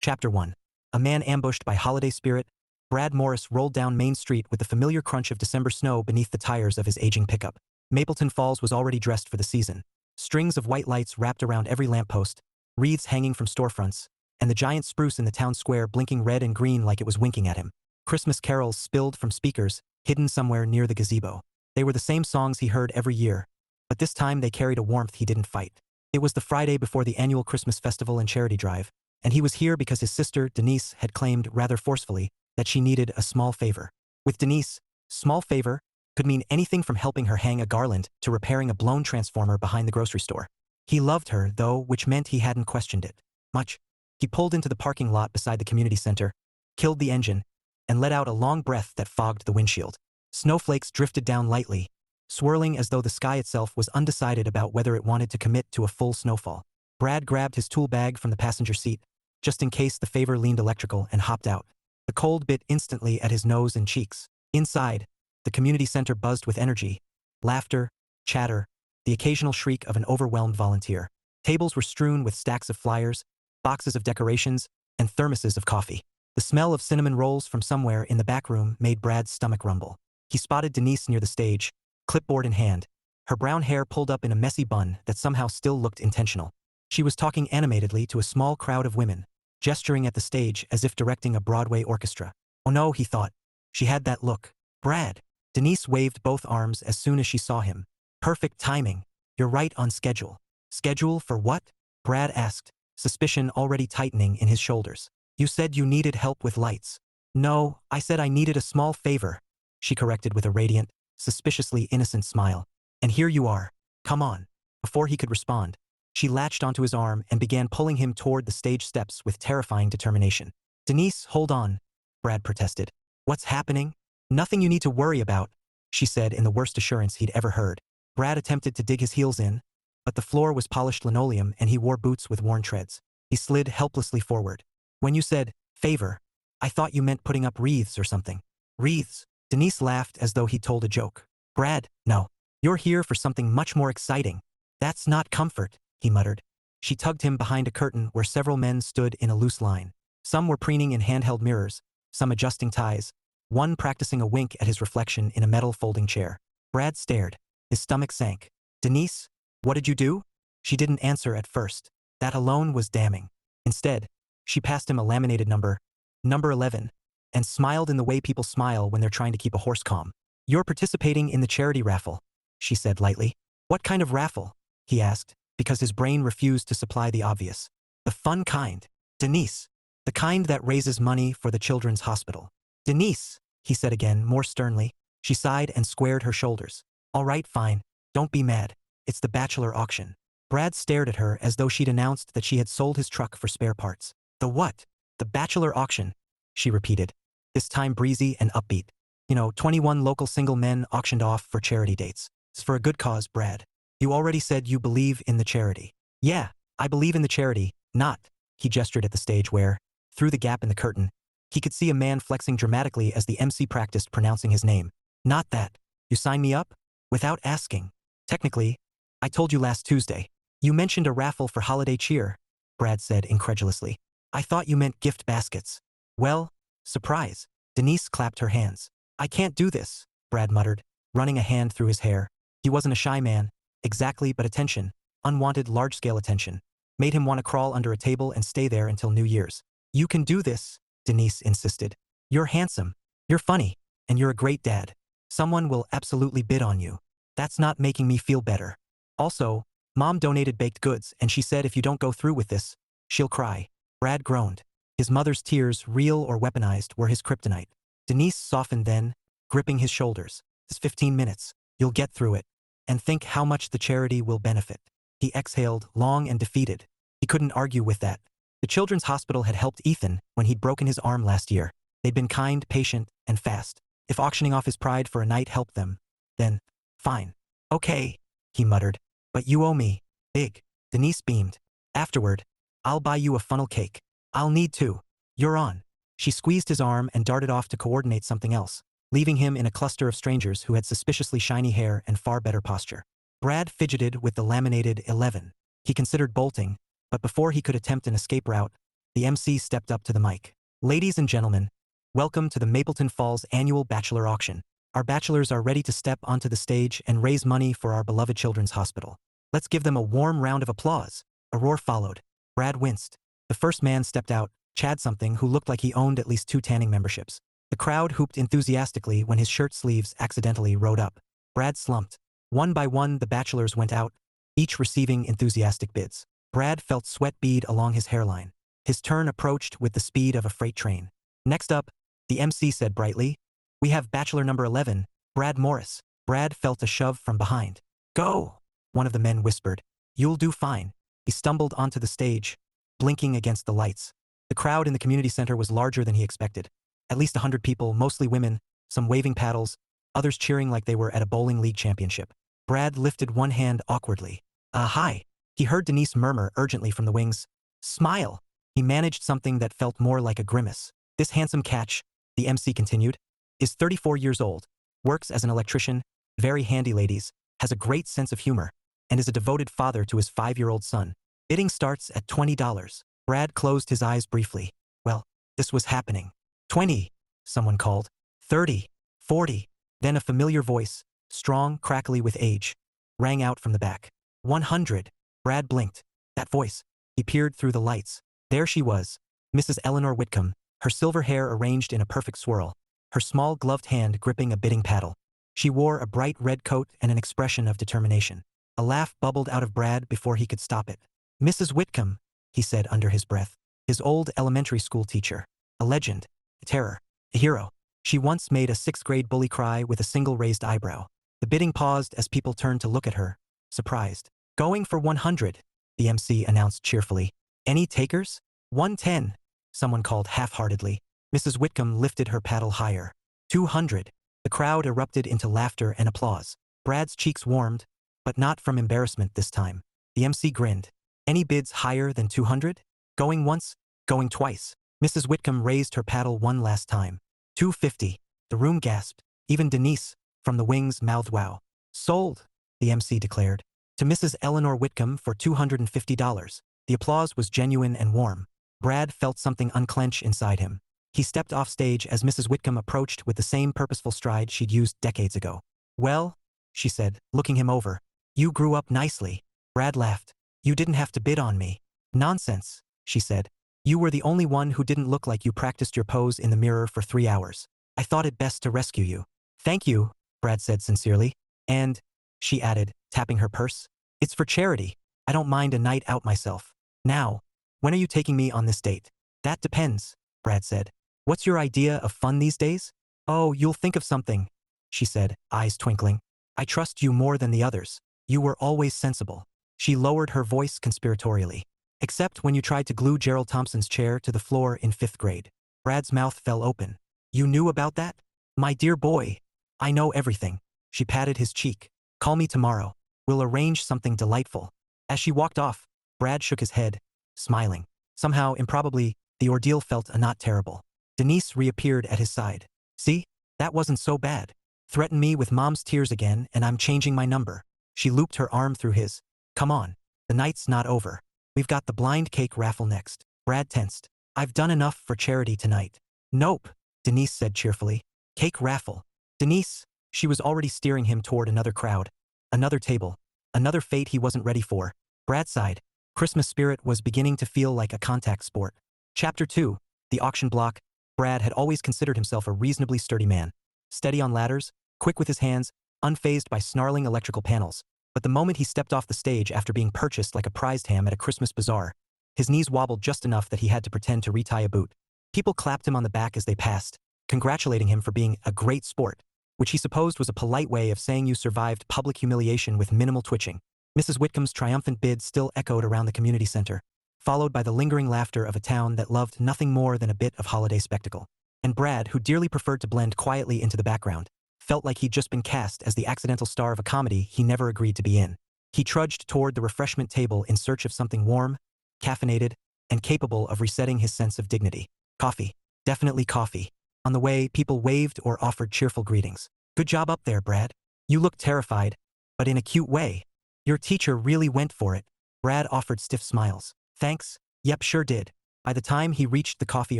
Chapter 1. A man ambushed by holiday spirit. Brad Morris rolled down Main Street with the familiar crunch of December snow beneath the tires of his aging pickup. Mapleton Falls was already dressed for the season. Strings of white lights wrapped around every lamppost, wreaths hanging from storefronts, and the giant spruce in the town square blinking red and green like it was winking at him. Christmas carols spilled from speakers, hidden somewhere near the gazebo. They were the same songs he heard every year, but this time they carried a warmth he didn't fight. It was the Friday before the annual Christmas festival and charity drive, and he was here because his sister, Denise, had claimed, rather forcefully, that she needed a small favor. With Denise, small favor could mean anything from helping her hang a garland to repairing a blown transformer behind the grocery store. He loved her, though, which meant he hadn't questioned it much. He pulled into the parking lot beside the community center, killed the engine, and let out a long breath that fogged the windshield. Snowflakes drifted down lightly, swirling as though the sky itself was undecided about whether it wanted to commit to a full snowfall. Brad grabbed his tool bag from the passenger seat, just in case the favor leaned electrical, and hopped out. The cold bit instantly at his nose and cheeks. Inside, the community center buzzed with energy, laughter, chatter, the occasional shriek of an overwhelmed volunteer. Tables were strewn with stacks of flyers, boxes of decorations, and thermoses of coffee. The smell of cinnamon rolls from somewhere in the back room made Brad's stomach rumble. He spotted Denise near the stage, clipboard in hand, her brown hair pulled up in a messy bun that somehow still looked intentional. She was talking animatedly to a small crowd of women, gesturing at the stage as if directing a Broadway orchestra. Oh no, he thought. She had that look. Brad. Denise waved both arms as soon as she saw him. Perfect timing. You're right on schedule. Schedule for what? Brad asked, suspicion already tightening in his shoulders. You said you needed help with lights. No, I said I needed a small favor, she corrected with a radiant, suspiciously innocent smile. And here you are. Come on. Before he could respond, she latched onto his arm and began pulling him toward the stage steps with terrifying determination. Denise, hold on, Brad protested. What's happening? Nothing you need to worry about, she said in the worst assurance he'd ever heard. Brad attempted to dig his heels in, but the floor was polished linoleum and he wore boots with worn treads. He slid helplessly forward. When you said, favor, I thought you meant putting up wreaths or something. Wreaths? Denise laughed as though he told a joke. Brad, no. You're here for something much more exciting. That's not comfort, he muttered. She tugged him behind a curtain where several men stood in a loose line. Some were preening in handheld mirrors, some adjusting ties, one practicing a wink at his reflection in a metal folding chair. Brad stared. His stomach sank. Denise, what did you do? She didn't answer at first. That alone was damning. Instead, she passed him a laminated number 11, and smiled in the way people smile when they're trying to keep a horse calm. You're participating in the charity raffle, she said lightly. What kind of raffle? He asked, because his brain refused to supply the obvious. The fun kind. Denise. The kind that raises money for the children's hospital. Denise, he said again, more sternly. She sighed and squared her shoulders. All right, fine. Don't be mad. It's the bachelor auction. Brad stared at her as though she'd announced that she had sold his truck for spare parts. The what? The bachelor auction, she repeated, this time breezy and upbeat. 21 local single men auctioned off for charity dates. It's for a good cause, Brad. You already said you believe in the charity. Yeah, I believe in the charity, not. He gestured at the stage where, through the gap in the curtain, he could see a man flexing dramatically as the MC practiced pronouncing his name. Not that. You signed me up? Without asking. Technically, I told you last Tuesday. You mentioned a raffle for holiday cheer, Brad said incredulously. I thought you meant gift baskets. Well, surprise. Denise clapped her hands. I can't do this, Brad muttered, running a hand through his hair. He wasn't a shy man, exactly, but attention, unwanted large-scale attention, made him want to crawl under a table and stay there until New Year's. You can do this, Denise insisted. You're handsome, you're funny, and you're a great dad. Someone will absolutely bid on you. That's not making me feel better. Also, Mom donated baked goods and she said if you don't go through with this, she'll cry. Brad groaned. His mother's tears, real or weaponized, were his kryptonite. Denise softened then, gripping his shoulders. It's 15 minutes. You'll get through it. And think how much the charity will benefit. He exhaled, long and defeated. He couldn't argue with that. The Children's Hospital had helped Ethan when he'd broken his arm last year. They'd been kind, patient, and fast. If auctioning off his pride for a night helped them, then, fine. Okay, he muttered. But you owe me. Big. Denise beamed. Afterward, I'll buy you a funnel cake. I'll need to. You're on. She squeezed his arm and darted off to coordinate something else, leaving him in a cluster of strangers who had suspiciously shiny hair and far better posture. Brad fidgeted with the laminated 11. He considered bolting, but before he could attempt an escape route, The MC stepped up to the mic. Ladies and gentlemen, welcome to the Mapleton Falls annual bachelor auction. Our bachelors are ready to step onto the stage and raise money for our beloved children's hospital. Let's give them a warm round of applause. A roar followed. Brad winced. The first man stepped out, Chad something who looked like he owned at least 2 tanning memberships. The crowd hooped enthusiastically when his shirt sleeves accidentally rode up. Brad slumped. One by one the bachelors went out, each receiving enthusiastic bids. Brad felt sweat bead along his hairline. His turn approached with the speed of a freight train. Next up, the MC said brightly, we have bachelor number 11, Brad Morris. Brad felt a shove from behind. Go, one of the men whispered. You'll do fine. He stumbled onto the stage, blinking against the lights. The crowd in the community center was larger than he expected. At least 100 people, mostly women, some waving paddles, others cheering like they were at a bowling league championship. Brad lifted one hand awkwardly. Hi. He heard Denise murmur urgently from the wings. Smile. He managed something that felt more like a grimace. This handsome catch, the MC continued, is 34 years old, works as an electrician, very handy ladies, has a great sense of humor, and is a devoted father to his 5-year-old son. Bidding starts at $20. Brad closed his eyes briefly. Well, this was happening. 20, someone called. 30, 40. Then a familiar voice, strong, crackly with age, rang out from the back. 100. Brad blinked. That voice. He peered through the lights. There she was, Mrs. Eleanor Whitcomb, her silver hair arranged in a perfect swirl, her small gloved hand gripping a bidding paddle. She wore a bright red coat and an expression of determination. A laugh bubbled out of Brad before he could stop it. Mrs. Whitcomb, he said under his breath, his old elementary school teacher, a legend, a terror, a hero. She once made a 6th-grade bully cry with a single raised eyebrow. The bidding paused as people turned to look at her, surprised. Going for 100, the MC announced cheerfully. Any takers? 110, someone called half-heartedly. Mrs. Whitcomb lifted her paddle higher. 200. The crowd erupted into laughter and applause. Brad's cheeks warmed, but not from embarrassment this time. The MC grinned. Any bids higher than 200? Going once, going twice. Mrs. Whitcomb raised her paddle one last time. 250. The room gasped. Even Denise, from the wings, mouthed wow. Sold, the MC declared. To Mrs. Eleanor Whitcomb for $250. The applause was genuine and warm. Brad felt something unclench inside him. He stepped off stage as Mrs. Whitcomb approached with the same purposeful stride she'd used decades ago. Well, she said, looking him over. You grew up nicely. Brad laughed. You didn't have to bid on me. Nonsense, she said. You were the only one who didn't look like you practiced your pose in the mirror for 3 hours. I thought it best to rescue you. Thank you, Brad said sincerely. And, she added, tapping her purse, it's for charity. I don't mind a night out myself. Now, when are you taking me on this date? That depends, Brad said. What's your idea of fun these days? Oh, you'll think of something, she said, eyes twinkling. I trust you more than the others. You were always sensible. She lowered her voice conspiratorially. Except when you tried to glue Gerald Thompson's chair to the floor in 5th grade. Brad's mouth fell open. You knew about that? My dear boy. I know everything. She patted his cheek. Call me tomorrow. We'll arrange something delightful. As she walked off, Brad shook his head, smiling. Somehow, improbably, the ordeal felt not terrible. Denise reappeared at his side. See? That wasn't so bad. Threaten me with mom's tears again and I'm changing my number. She looped her arm through his. Come on. The night's not over. We've got the blind cake raffle next. Brad tensed. I've done enough for charity tonight. Nope, Denise said cheerfully. Cake raffle. Denise, she was already steering him toward another crowd. Another table. Another fate he wasn't ready for. Brad sighed. Christmas spirit was beginning to feel like a contact sport. Chapter 2. The auction block. Brad had always considered himself a reasonably sturdy man. Steady on ladders, quick with his hands, unfazed by snarling electrical panels. But the moment he stepped off the stage after being purchased like a prized ham at a Christmas bazaar, his knees wobbled just enough that he had to pretend to retie a boot. People clapped him on the back as they passed, congratulating him for being a great sport, which he supposed was a polite way of saying you survived public humiliation with minimal twitching. Mrs. Whitcomb's triumphant bid still echoed around the community center, followed by the lingering laughter of a town that loved nothing more than a bit of holiday spectacle. And Brad, who dearly preferred to blend quietly into the background, felt like he'd just been cast as the accidental star of a comedy he never agreed to be in. He trudged toward the refreshment table in search of something warm, caffeinated, and capable of resetting his sense of dignity. Coffee. Definitely coffee. On the way, people waved or offered cheerful greetings. Good job up there, Brad. You look terrified, but in a cute way. Your teacher really went for it. Brad offered stiff smiles. Thanks. Yep, sure did. By the time he reached the coffee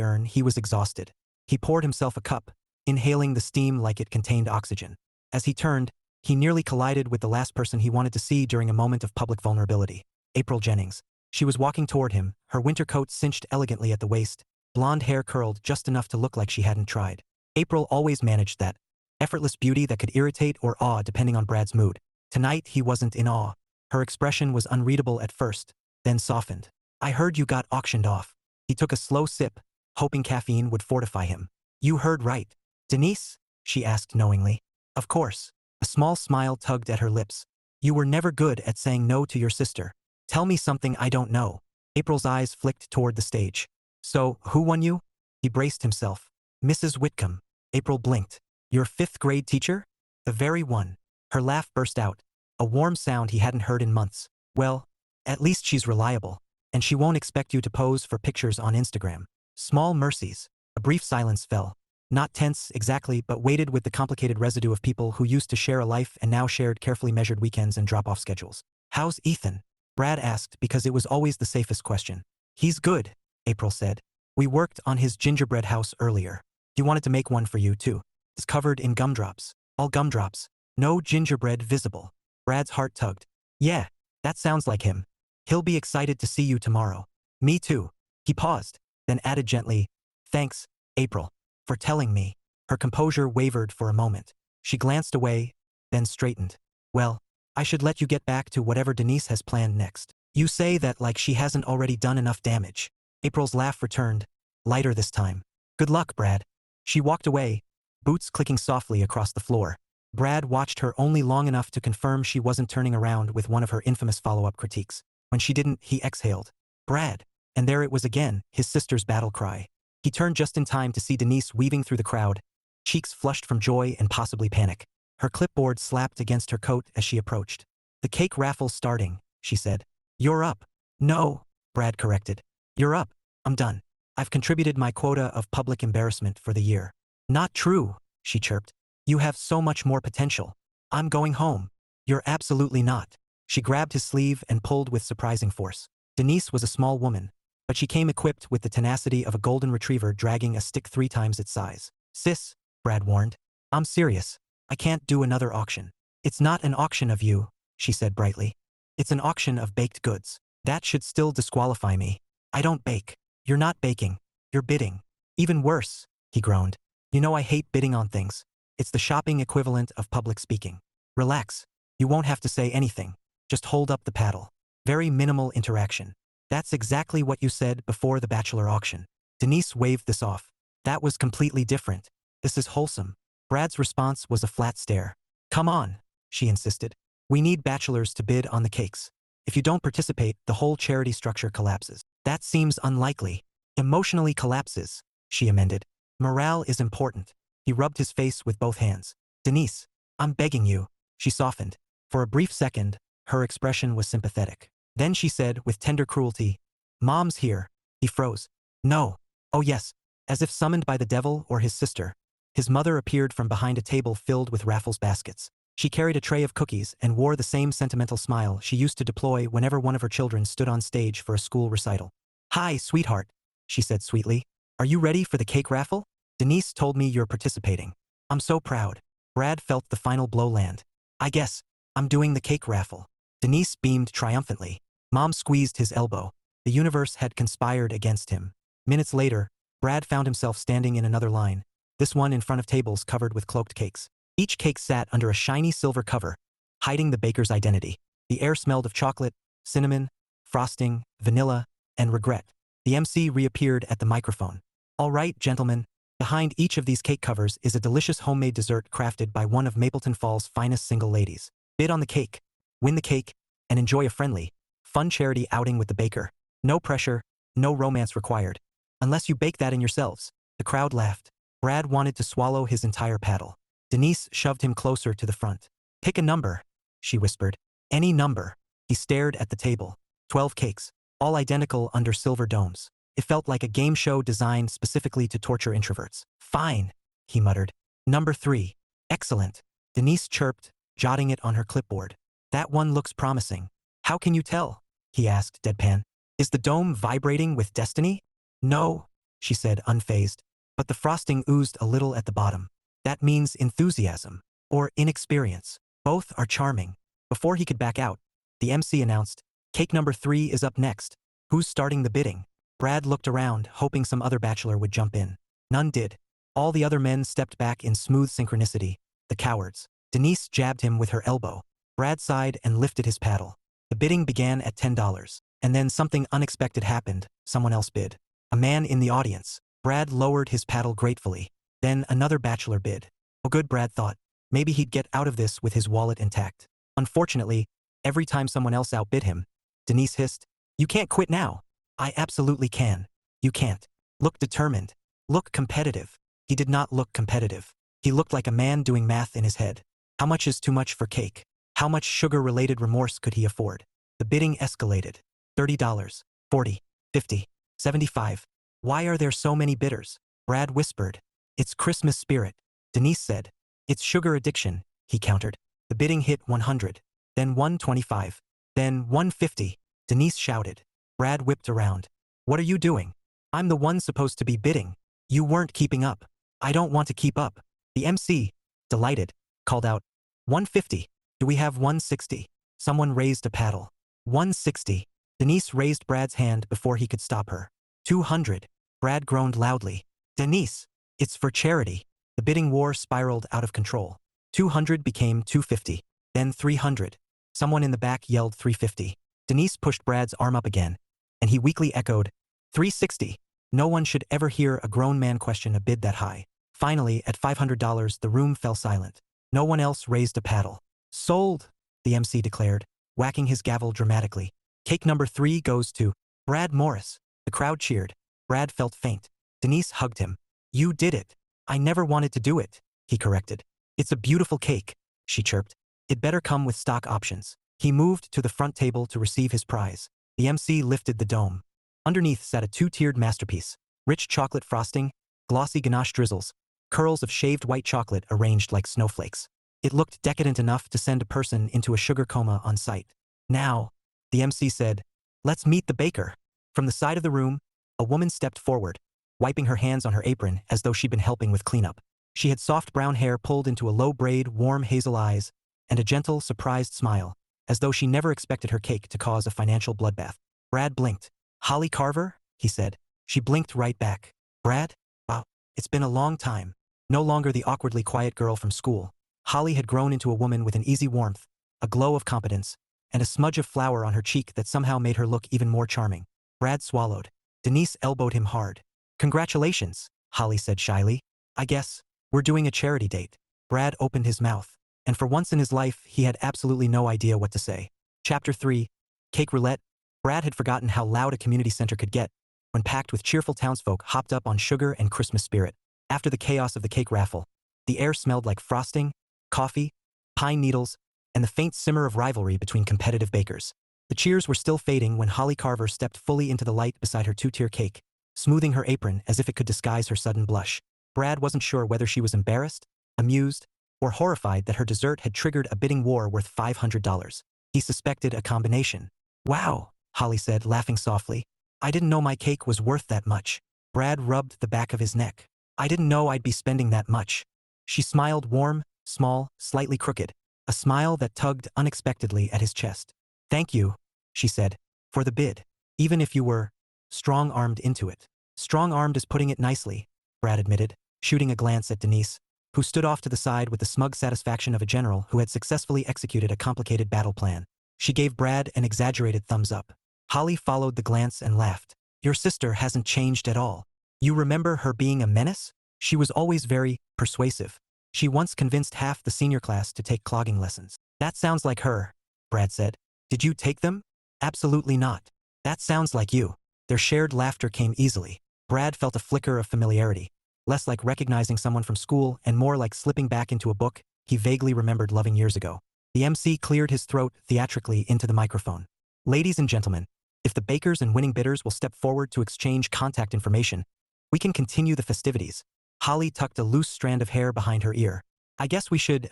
urn, he was exhausted. He poured himself a cup, inhaling the steam like it contained oxygen. As he turned, he nearly collided with the last person he wanted to see during a moment of public vulnerability. April Jennings. She was walking toward him, her winter coat cinched elegantly at the waist, blonde hair curled just enough to look like she hadn't tried. April always managed that effortless beauty that could irritate or awe depending on Brad's mood. Tonight he wasn't in awe. Her expression was unreadable at first, then softened. I heard you got auctioned off. He took a slow sip, hoping caffeine would fortify him. You heard right. Denise? She asked knowingly. Of course. A small smile tugged at her lips. You were never good at saying no to your sister. Tell me something I don't know. April's eyes flicked toward the stage. So, who won you? He braced himself. Mrs. Whitcomb. April blinked. Your 5th grade teacher? The very one. Her laugh burst out, a warm sound he hadn't heard in months. Well, at least she's reliable, and she won't expect you to pose for pictures on Instagram. Small mercies. A brief silence fell. Not tense exactly, but weighted with the complicated residue of people who used to share a life and now shared carefully measured weekends and drop-off schedules. How's Ethan? Brad asked because it was always the safest question. He's good, April said. We worked on his gingerbread house earlier. He wanted to make one for you too. It's covered in gumdrops. All gumdrops. No gingerbread visible. Brad's heart tugged. Yeah, that sounds like him. He'll be excited to see you tomorrow. Me too. He paused, then added gently, thanks, April, for telling me. Her composure wavered for a moment. She glanced away, then straightened. Well, I should let you get back to whatever Denise has planned next. You say that like she hasn't already done enough damage. April's laugh returned, lighter this time. Good luck, Brad. She walked away, boots clicking softly across the floor. Brad watched her only long enough to confirm she wasn't turning around with one of her infamous follow-up critiques. When she didn't, he exhaled. Brad. And there it was again, his sister's battle cry. He turned just in time to see Denise weaving through the crowd, cheeks flushed from joy and possibly panic. Her clipboard slapped against her coat as she approached. The cake raffle's starting, she said. You're up. No, Brad corrected. You're up. I'm done. I've contributed my quota of public embarrassment for the year. Not true, she chirped. You have so much more potential. I'm going home. You're absolutely not. She grabbed his sleeve and pulled with surprising force. Denise was a small woman, but she came equipped with the tenacity of a golden retriever dragging a stick 3 times its size. Sis, Brad warned. I'm serious. I can't do another auction. It's not an auction of you, she said brightly. It's an auction of baked goods. That should still disqualify me. I don't bake. You're not baking. You're bidding. Even worse, he groaned. You know I hate bidding on things. It's the shopping equivalent of public speaking. Relax. You won't have to say anything. Just hold up the paddle. Very minimal interaction. That's exactly what you said before the bachelor auction. Denise waved this off. That was completely different. This is wholesome. Brad's response was a flat stare. Come on, she insisted. We need bachelors to bid on the cakes. If you don't participate, the whole charity structure collapses. That seems unlikely. Emotionally collapses, she amended. Morale is important. He rubbed his face with both hands. Denise, I'm begging you. She softened. For a brief second, her expression was sympathetic. Then she said with tender cruelty, Mom's here. He froze. No. Oh yes. As if summoned by the devil or his sister. His mother appeared from behind a table filled with raffles baskets. She carried a tray of cookies and wore the same sentimental smile she used to deploy whenever one of her children stood on stage for a school recital. Hi, sweetheart, she said sweetly. Are you ready for the cake raffle? Denise told me you're participating. I'm so proud. Brad felt the final blow land. I guess I'm doing the cake raffle. Denise beamed triumphantly. Mom squeezed his elbow. The universe had conspired against him. Minutes later, Brad found himself standing in another line, this one in front of tables covered with cloaked cakes. Each cake sat under a shiny silver cover, hiding the baker's identity. The air smelled of chocolate, cinnamon, frosting, vanilla, and regret. The MC reappeared at the microphone. All right, gentlemen, behind each of these cake covers is a delicious homemade dessert crafted by one of Mapleton Fall's finest single ladies. Bid on the cake, win the cake, and enjoy a friendly, fun charity outing with the baker. No pressure, no romance required. Unless you bake that in yourselves. The crowd laughed. Brad wanted to swallow his entire paddle. Denise shoved him closer to the front. Pick a number, she whispered. Any number. He stared at the table. 12 cakes, all identical under silver domes. It felt like a game show designed specifically to torture introverts. Fine, he muttered. Number 3. Excellent. Denise chirped, jotting it on her clipboard. That one looks promising. How can you tell? He asked deadpan. Is the dome vibrating with destiny? No, she said, unfazed. But the frosting oozed a little at the bottom. That means enthusiasm. Or inexperience. Both are charming. Before he could back out, the MC announced, "Cake number 3 is up next. Who's starting the bidding?" Brad looked around, hoping some other bachelor would jump in. None did. All the other men stepped back in smooth synchronicity. The cowards. Denise jabbed him with her elbow. Brad sighed and lifted his paddle. The bidding began at $10. And then something unexpected happened. Someone else bid. A man in the audience. Brad lowered his paddle gratefully. Then another bachelor bid. Oh good, Brad thought. Maybe he'd get out of this with his wallet intact. Unfortunately, every time someone else outbid him, Denise hissed, "You can't quit now." "I absolutely can." "You can't. Look determined. Look competitive." He did not look competitive. He looked like a man doing math in his head. How much is too much for cake? How much sugar-related remorse could he afford? The bidding escalated. $30, $40, $50, $75. Why are there so many bidders? Brad whispered. It's Christmas spirit. Denise said. It's sugar addiction, he countered. The bidding hit 100, then 125, then 150. Denise shouted. Brad whipped around. What are you doing? I'm the one supposed to be bidding. You weren't keeping up. I don't want to keep up. The MC, delighted, called out. 150. Do we have 160? Someone raised a paddle. 160. Denise raised Brad's hand before he could stop her. 200. Brad groaned loudly. Denise, it's for charity. The bidding war spiraled out of control. 200 became 250. Then 300. Someone in the back yelled 350. Denise pushed Brad's arm up again, and he weakly echoed, 360. No one should ever hear a grown man question a bid that high. Finally, at $500, the room fell silent. No one else raised a paddle. Sold, the MC declared, whacking his gavel dramatically. Cake number 3 goes to Brad Morris. The crowd cheered. Brad felt faint. Denise hugged him. You did it. I never wanted to do it, he corrected. It's a beautiful cake, she chirped. It better come with stock options. He moved to the front table to receive his prize. The MC lifted the dome. Underneath sat a 2-tiered masterpiece. Rich chocolate frosting, glossy ganache drizzles, curls of shaved white chocolate arranged like snowflakes. It looked decadent enough to send a person into a sugar coma on sight. Now, the MC said, let's meet the baker. From the side of the room, a woman stepped forward, wiping her hands on her apron as though she'd been helping with cleanup. She had soft brown hair pulled into a low braid, warm hazel eyes, and a gentle, surprised smile, as though she never expected her cake to cause a financial bloodbath. Brad blinked. Holly Carver? He said. She blinked right back. Brad? Wow, it's been a long time. No longer the awkwardly quiet girl from school. Holly had grown into a woman with an easy warmth, a glow of competence, and a smudge of flour on her cheek that somehow made her look even more charming. Brad swallowed. Denise elbowed him hard. Congratulations, Holly said shyly. I guess we're doing a charity date. Brad opened his mouth, and for once in his life he had absolutely no idea what to say. Chapter 3. Cake Roulette. Brad had forgotten how loud a community center could get when packed with cheerful townsfolk hopped up on sugar and Christmas spirit. After the chaos of the cake raffle, the air smelled like frosting, coffee, pine needles, and the faint simmer of rivalry between competitive bakers. The cheers were still fading when Holly Carver stepped fully into the light beside her 2-tier cake, smoothing her apron as if it could disguise her sudden blush. Brad wasn't sure whether she was embarrassed, amused, or horrified that her dessert had triggered a bidding war worth $500. He suspected a combination. Wow, Holly said, laughing softly. I didn't know my cake was worth that much. Brad rubbed the back of his neck. I didn't know I'd be spending that much. She smiled, warm, small, slightly crooked, a smile that tugged unexpectedly at his chest. Thank you, she said, for the bid, even if you were strong-armed into it. Strong-armed is putting it nicely, Brad admitted, shooting a glance at Denise, who stood off to the side with the smug satisfaction of a general who had successfully executed a complicated battle plan. She gave Brad an exaggerated thumbs up. Holly followed the glance and laughed. Your sister hasn't changed at all. You remember her being a menace? She was always very persuasive. She once convinced half the senior class to take clogging lessons. That sounds like her, Brad said. Did you take them? Absolutely not. That sounds like you. Their shared laughter came easily. Brad felt a flicker of familiarity, less like recognizing someone from school and more like slipping back into a book he vaguely remembered loving years ago. The MC cleared his throat theatrically into the microphone. Ladies and gentlemen, if the bakers and winning bidders will step forward to exchange contact information, we can continue the festivities. Holly tucked a loose strand of hair behind her ear. I guess we should,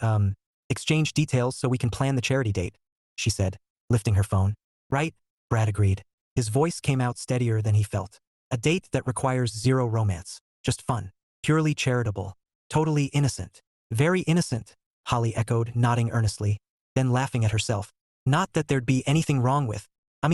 exchange details so we can plan the charity date, she said, lifting her phone. Right, Brad agreed. His voice came out steadier than he felt. A date that requires zero romance. Just fun. Purely charitable. Totally innocent. Very innocent, Holly echoed, nodding earnestly, then laughing at herself. Not that there'd be anything wrong with.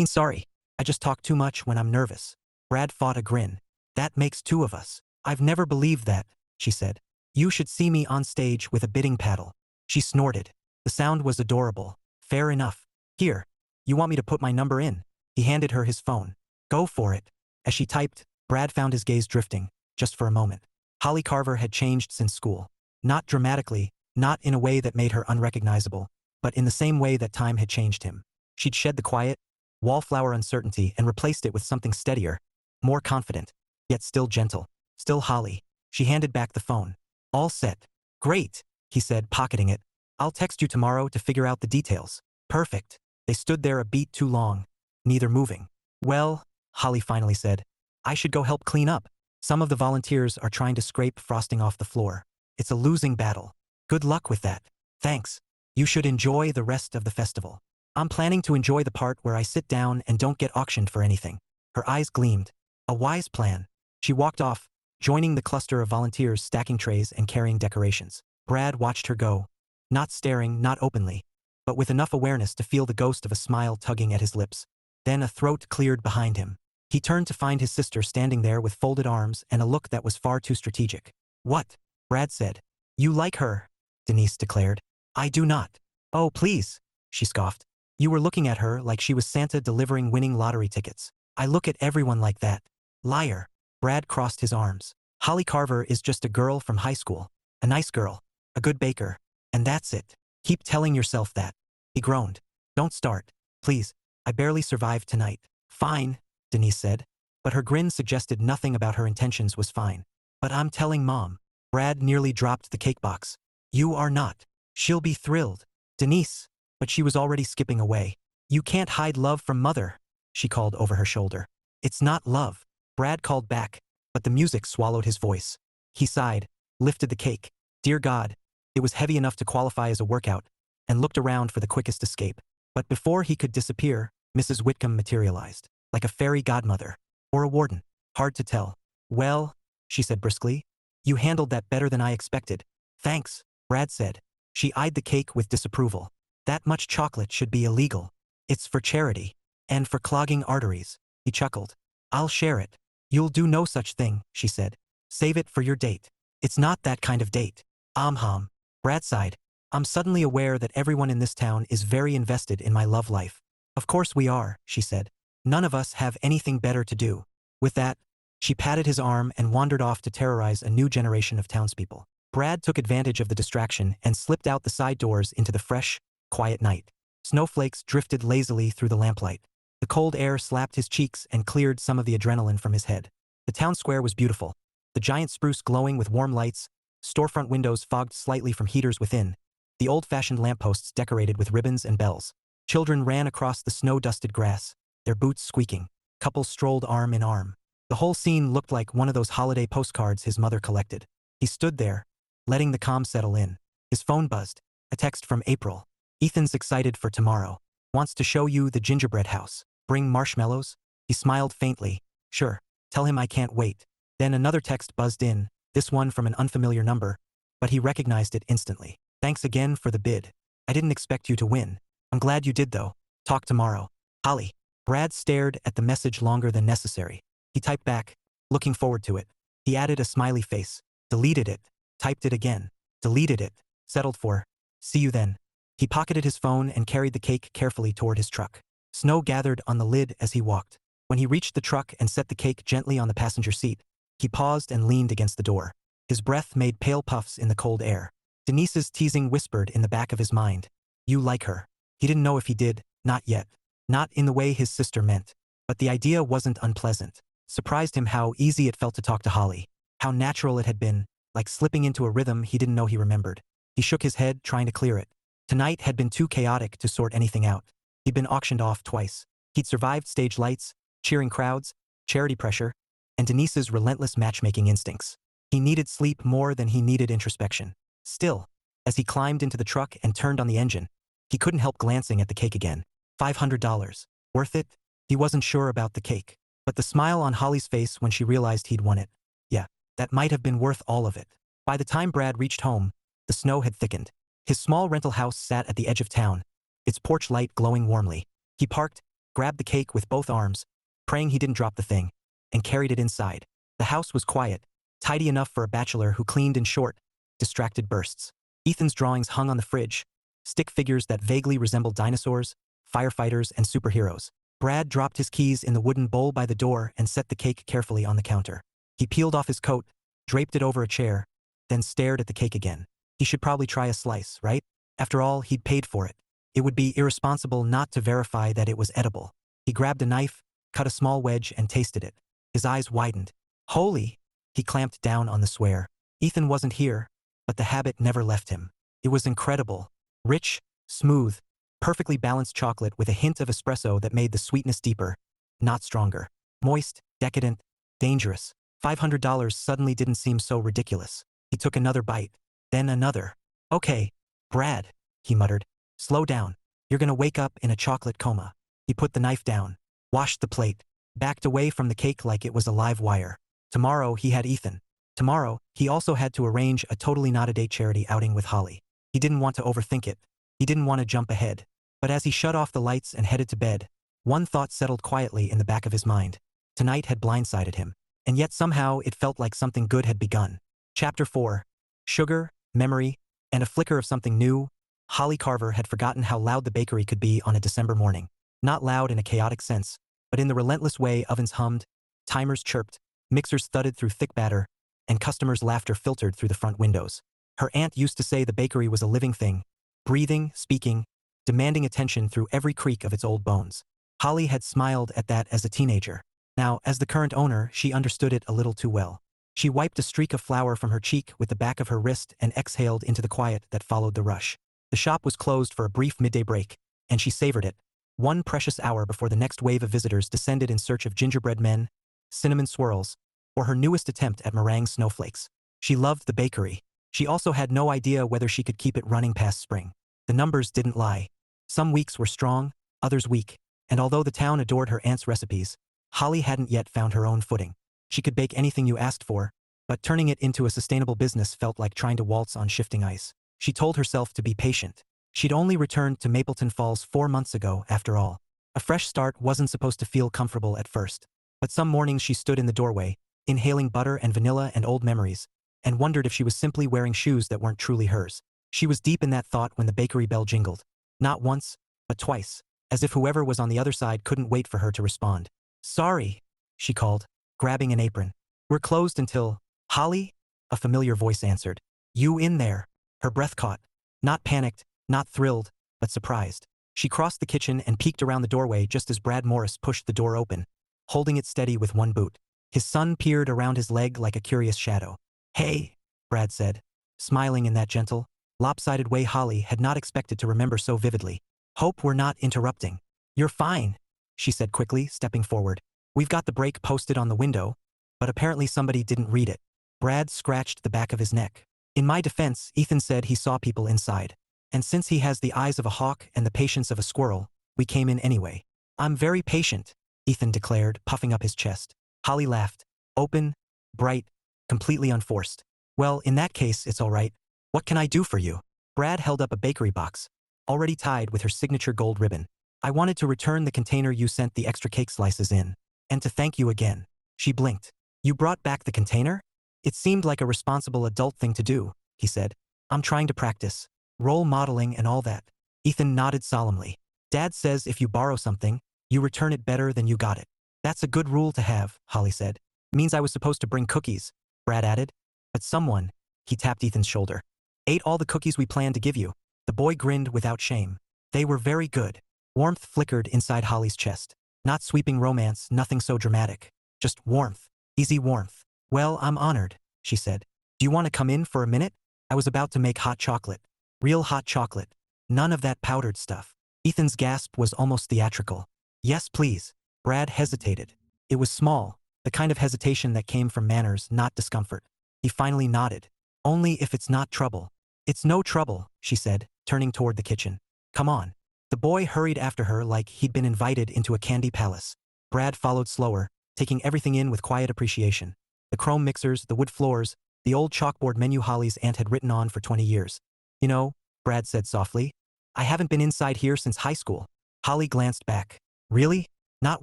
Sorry. I just talk too much when I'm nervous. Brad fought a grin. That makes two of us. I've never believed that, she said. You should see me on stage with a bidding paddle. She snorted. The sound was adorable. Fair enough. Here. You want me to put my number in? He handed her his phone. Go for it. As she typed, Brad found his gaze drifting, just for a moment. Holly Carver had changed since school. Not dramatically, not in a way that made her unrecognizable, but in the same way that time had changed him. She'd shed the quiet, wallflower uncertainty and replaced it with something steadier, more confident, yet still gentle. Still Holly. She handed back the phone. All set. Great, he said, pocketing it. I'll text you tomorrow to figure out the details. Perfect. They stood there a beat too long, neither moving. Well, Holly finally said, I should go help clean up. Some of the volunteers are trying to scrape frosting off the floor. It's a losing battle. Good luck with that. Thanks. You should enjoy the rest of the festival. I'm planning to enjoy the part where I sit down and don't get auctioned for anything. Her eyes gleamed. A wise plan. She walked off, joining the cluster of volunteers stacking trays and carrying decorations. Brad watched her go. Not staring, not openly, but with enough awareness to feel the ghost of a smile tugging at his lips. Then a throat cleared behind him. He turned to find his sister standing there with folded arms and a look that was far too strategic. What? Brad said. You like her, Denise declared. I do not. Oh, please, she scoffed. You were looking at her like she was Santa delivering winning lottery tickets. I look at everyone like that. Liar. Brad crossed his arms. Holly Carver is just a girl from high school. A nice girl. A good baker. And that's it. Keep telling yourself that. He groaned. Don't start. Please. I barely survived tonight. Fine, Denise said. But her grin suggested nothing about her intentions was fine. But I'm telling Mom. Brad nearly dropped the cake box. You are not. She'll be thrilled. Denise. But she was already skipping away. You can't hide love from Mother, she called over her shoulder. It's not love. Brad called back, but the music swallowed his voice. He sighed, lifted the cake. Dear God. It was heavy enough to qualify as a workout, and looked around for the quickest escape. But before he could disappear, Mrs. Whitcomb materialized, like a fairy godmother, or a warden. Hard to tell. Well, she said briskly, you handled that better than I expected. Thanks, Brad said. She eyed the cake with disapproval. That much chocolate should be illegal. It's for charity. And for clogging arteries. He chuckled. I'll share it. You'll do no such thing, she said. Save it for your date. It's not that kind of date. Hum. Brad sighed. I'm suddenly aware that everyone in this town is very invested in my love life. Of course we are, she said. None of us have anything better to do. With that, she patted his arm and wandered off to terrorize a new generation of townspeople. Brad took advantage of the distraction and slipped out the side doors into the fresh, quiet night. Snowflakes drifted lazily through the lamplight. The cold air slapped his cheeks and cleared some of the adrenaline from his head. The town square was beautiful. The giant spruce glowing with warm lights, storefront windows fogged slightly from heaters within, the old-fashioned lampposts decorated with ribbons and bells. Children ran across the snow-dusted grass, their boots squeaking. Couples strolled arm in arm. The whole scene looked like one of those holiday postcards his mother collected. He stood there, letting the calm settle in. His phone buzzed. A text from April. Ethan's excited for tomorrow. Wants to show you the gingerbread house. Bring marshmallows? He smiled faintly. Sure. Tell him I can't wait. Then another text buzzed in, this one from an unfamiliar number, but he recognized it instantly. Thanks again for the bid. I didn't expect you to win. I'm glad you did though. Talk tomorrow. Holly. Brad stared at the message longer than necessary. He typed back, looking forward to it. He added a smiley face, deleted it, typed it again, deleted it, settled for, see you then. He pocketed his phone and carried the cake carefully toward his truck. Snow gathered on the lid as he walked. When he reached the truck and set the cake gently on the passenger seat, he paused and leaned against the door. His breath made pale puffs in the cold air. Denise's teasing whispered in the back of his mind. You like her. He didn't know if he did, not yet. Not in the way his sister meant. But the idea wasn't unpleasant. Surprised him how easy it felt to talk to Holly. How natural it had been, like slipping into a rhythm he didn't know he remembered. He shook his head, trying to clear it. Tonight had been too chaotic to sort anything out. He'd been auctioned off twice. He'd survived stage lights, cheering crowds, charity pressure, and Denise's relentless matchmaking instincts. He needed sleep more than he needed introspection. Still, as he climbed into the truck and turned on the engine, he couldn't help glancing at the cake again. $500. Worth it? He wasn't sure about the cake. But the smile on Holly's face when she realized he'd won it. Yeah, that might have been worth all of it. By the time Brad reached home, the snow had thickened. His small rental house sat at the edge of town, its porch light glowing warmly. He parked, grabbed the cake with both arms, praying he didn't drop the thing, and carried it inside. The house was quiet, tidy enough for a bachelor who cleaned in short, distracted bursts. Ethan's drawings hung on the fridge, stick figures that vaguely resembled dinosaurs, firefighters, and superheroes. Brad dropped his keys in the wooden bowl by the door and set the cake carefully on the counter. He peeled off his coat, draped it over a chair, then stared at the cake again. He should probably try a slice, right? After all, he'd paid for it. It would be irresponsible not to verify that it was edible. He grabbed a knife, cut a small wedge, and tasted it. His eyes widened. Holy! He clamped down on the swear. Ethan wasn't here, but the habit never left him. It was incredible. Rich, smooth, perfectly balanced chocolate with a hint of espresso that made the sweetness deeper, not stronger. Moist, decadent, dangerous. $500 suddenly didn't seem so ridiculous. He took another bite, then another. Okay, Brad, he muttered. Slow down. You're gonna wake up in a chocolate coma. He put the knife down, washed the plate, backed away from the cake like it was a live wire. Tomorrow he had Ethan. Tomorrow, he also had to arrange a totally not-a-date charity outing with Holly. He didn't want to overthink it. He didn't want to jump ahead. But as he shut off the lights and headed to bed, one thought settled quietly in the back of his mind. Tonight had blindsided him. And yet somehow it felt like something good had begun. Chapter 4. Sugar, memory, and a flicker of something new. Holly Carver had forgotten how loud the bakery could be on a December morning. Not loud in a chaotic sense, but in the relentless way ovens hummed, timers chirped, mixers thudded through thick batter, and customers' laughter filtered through the front windows. Her aunt used to say the bakery was a living thing, breathing, speaking, demanding attention through every creak of its old bones. Holly had smiled at that as a teenager. Now, as the current owner, she understood it a little too well. She wiped a streak of flour from her cheek with the back of her wrist and exhaled into the quiet that followed the rush. The shop was closed for a brief midday break, and she savored it, one precious hour before the next wave of visitors descended in search of gingerbread men, cinnamon swirls, or her newest attempt at meringue snowflakes. She loved the bakery. She also had no idea whether she could keep it running past spring. The numbers didn't lie. Some weeks were strong, others weak, and although the town adored her aunt's recipes, Holly hadn't yet found her own footing. She could bake anything you asked for, but turning it into a sustainable business felt like trying to waltz on shifting ice. She told herself to be patient. She'd only returned to Mapleton Falls 4 months ago, after all. A fresh start wasn't supposed to feel comfortable at first. But some mornings she stood in the doorway, inhaling butter and vanilla and old memories, and wondered if she was simply wearing shoes that weren't truly hers. She was deep in that thought when the bakery bell jingled. Not once, but twice, as if whoever was on the other side couldn't wait for her to respond. Sorry, she called, grabbing an apron. We're closed until… Holly? A familiar voice answered. You in there? Her breath caught. Not panicked, not thrilled, but surprised. She crossed the kitchen and peeked around the doorway just as Brad Morris pushed the door open, holding it steady with one boot. His son peered around his leg like a curious shadow. Hey, Brad said, smiling in that gentle, lopsided way Holly had not expected to remember so vividly. Hope we're not interrupting. You're fine, she said quickly, stepping forward. We've got the break posted on the window, but apparently somebody didn't read it. Brad scratched the back of his neck. In my defense, Ethan said he saw people inside. And since he has the eyes of a hawk and the patience of a squirrel, we came in anyway. I'm very patient, Ethan declared, puffing up his chest. Holly laughed. Open, bright, completely unforced. Well, in that case, it's all right. What can I do for you? Brad held up a bakery box, already tied with her signature gold ribbon. I wanted to return the container you sent the extra cake slices in, and to thank you again. She blinked. You brought back the container? It seemed like a responsible adult thing to do, he said. I'm trying to practice. Role modeling and all that. Ethan nodded solemnly. Dad says if you borrow something, you return it better than you got it. That's a good rule to have, Holly said. Means I was supposed to bring cookies, Brad added. But someone, he tapped Ethan's shoulder, ate all the cookies we planned to give you. The boy grinned without shame. They were very good. Warmth flickered inside Holly's chest. Not sweeping romance, nothing so dramatic. Just warmth. Easy warmth. Well, I'm honored, she said. Do you want to come in for a minute? I was about to make hot chocolate. Real hot chocolate. None of that powdered stuff. Ethan's gasp was almost theatrical. Yes, please. Brad hesitated. It was small, the kind of hesitation that came from manners, not discomfort. He finally nodded. Only if it's not trouble. It's no trouble, she said, turning toward the kitchen. Come on. The boy hurried after her like he'd been invited into a candy palace. Brad followed slower, taking everything in with quiet appreciation. The chrome mixers, the wood floors, the old chalkboard menu Holly's aunt had written on for 20 years. You know, Brad said softly, I haven't been inside here since high school. Holly glanced back. Really? Not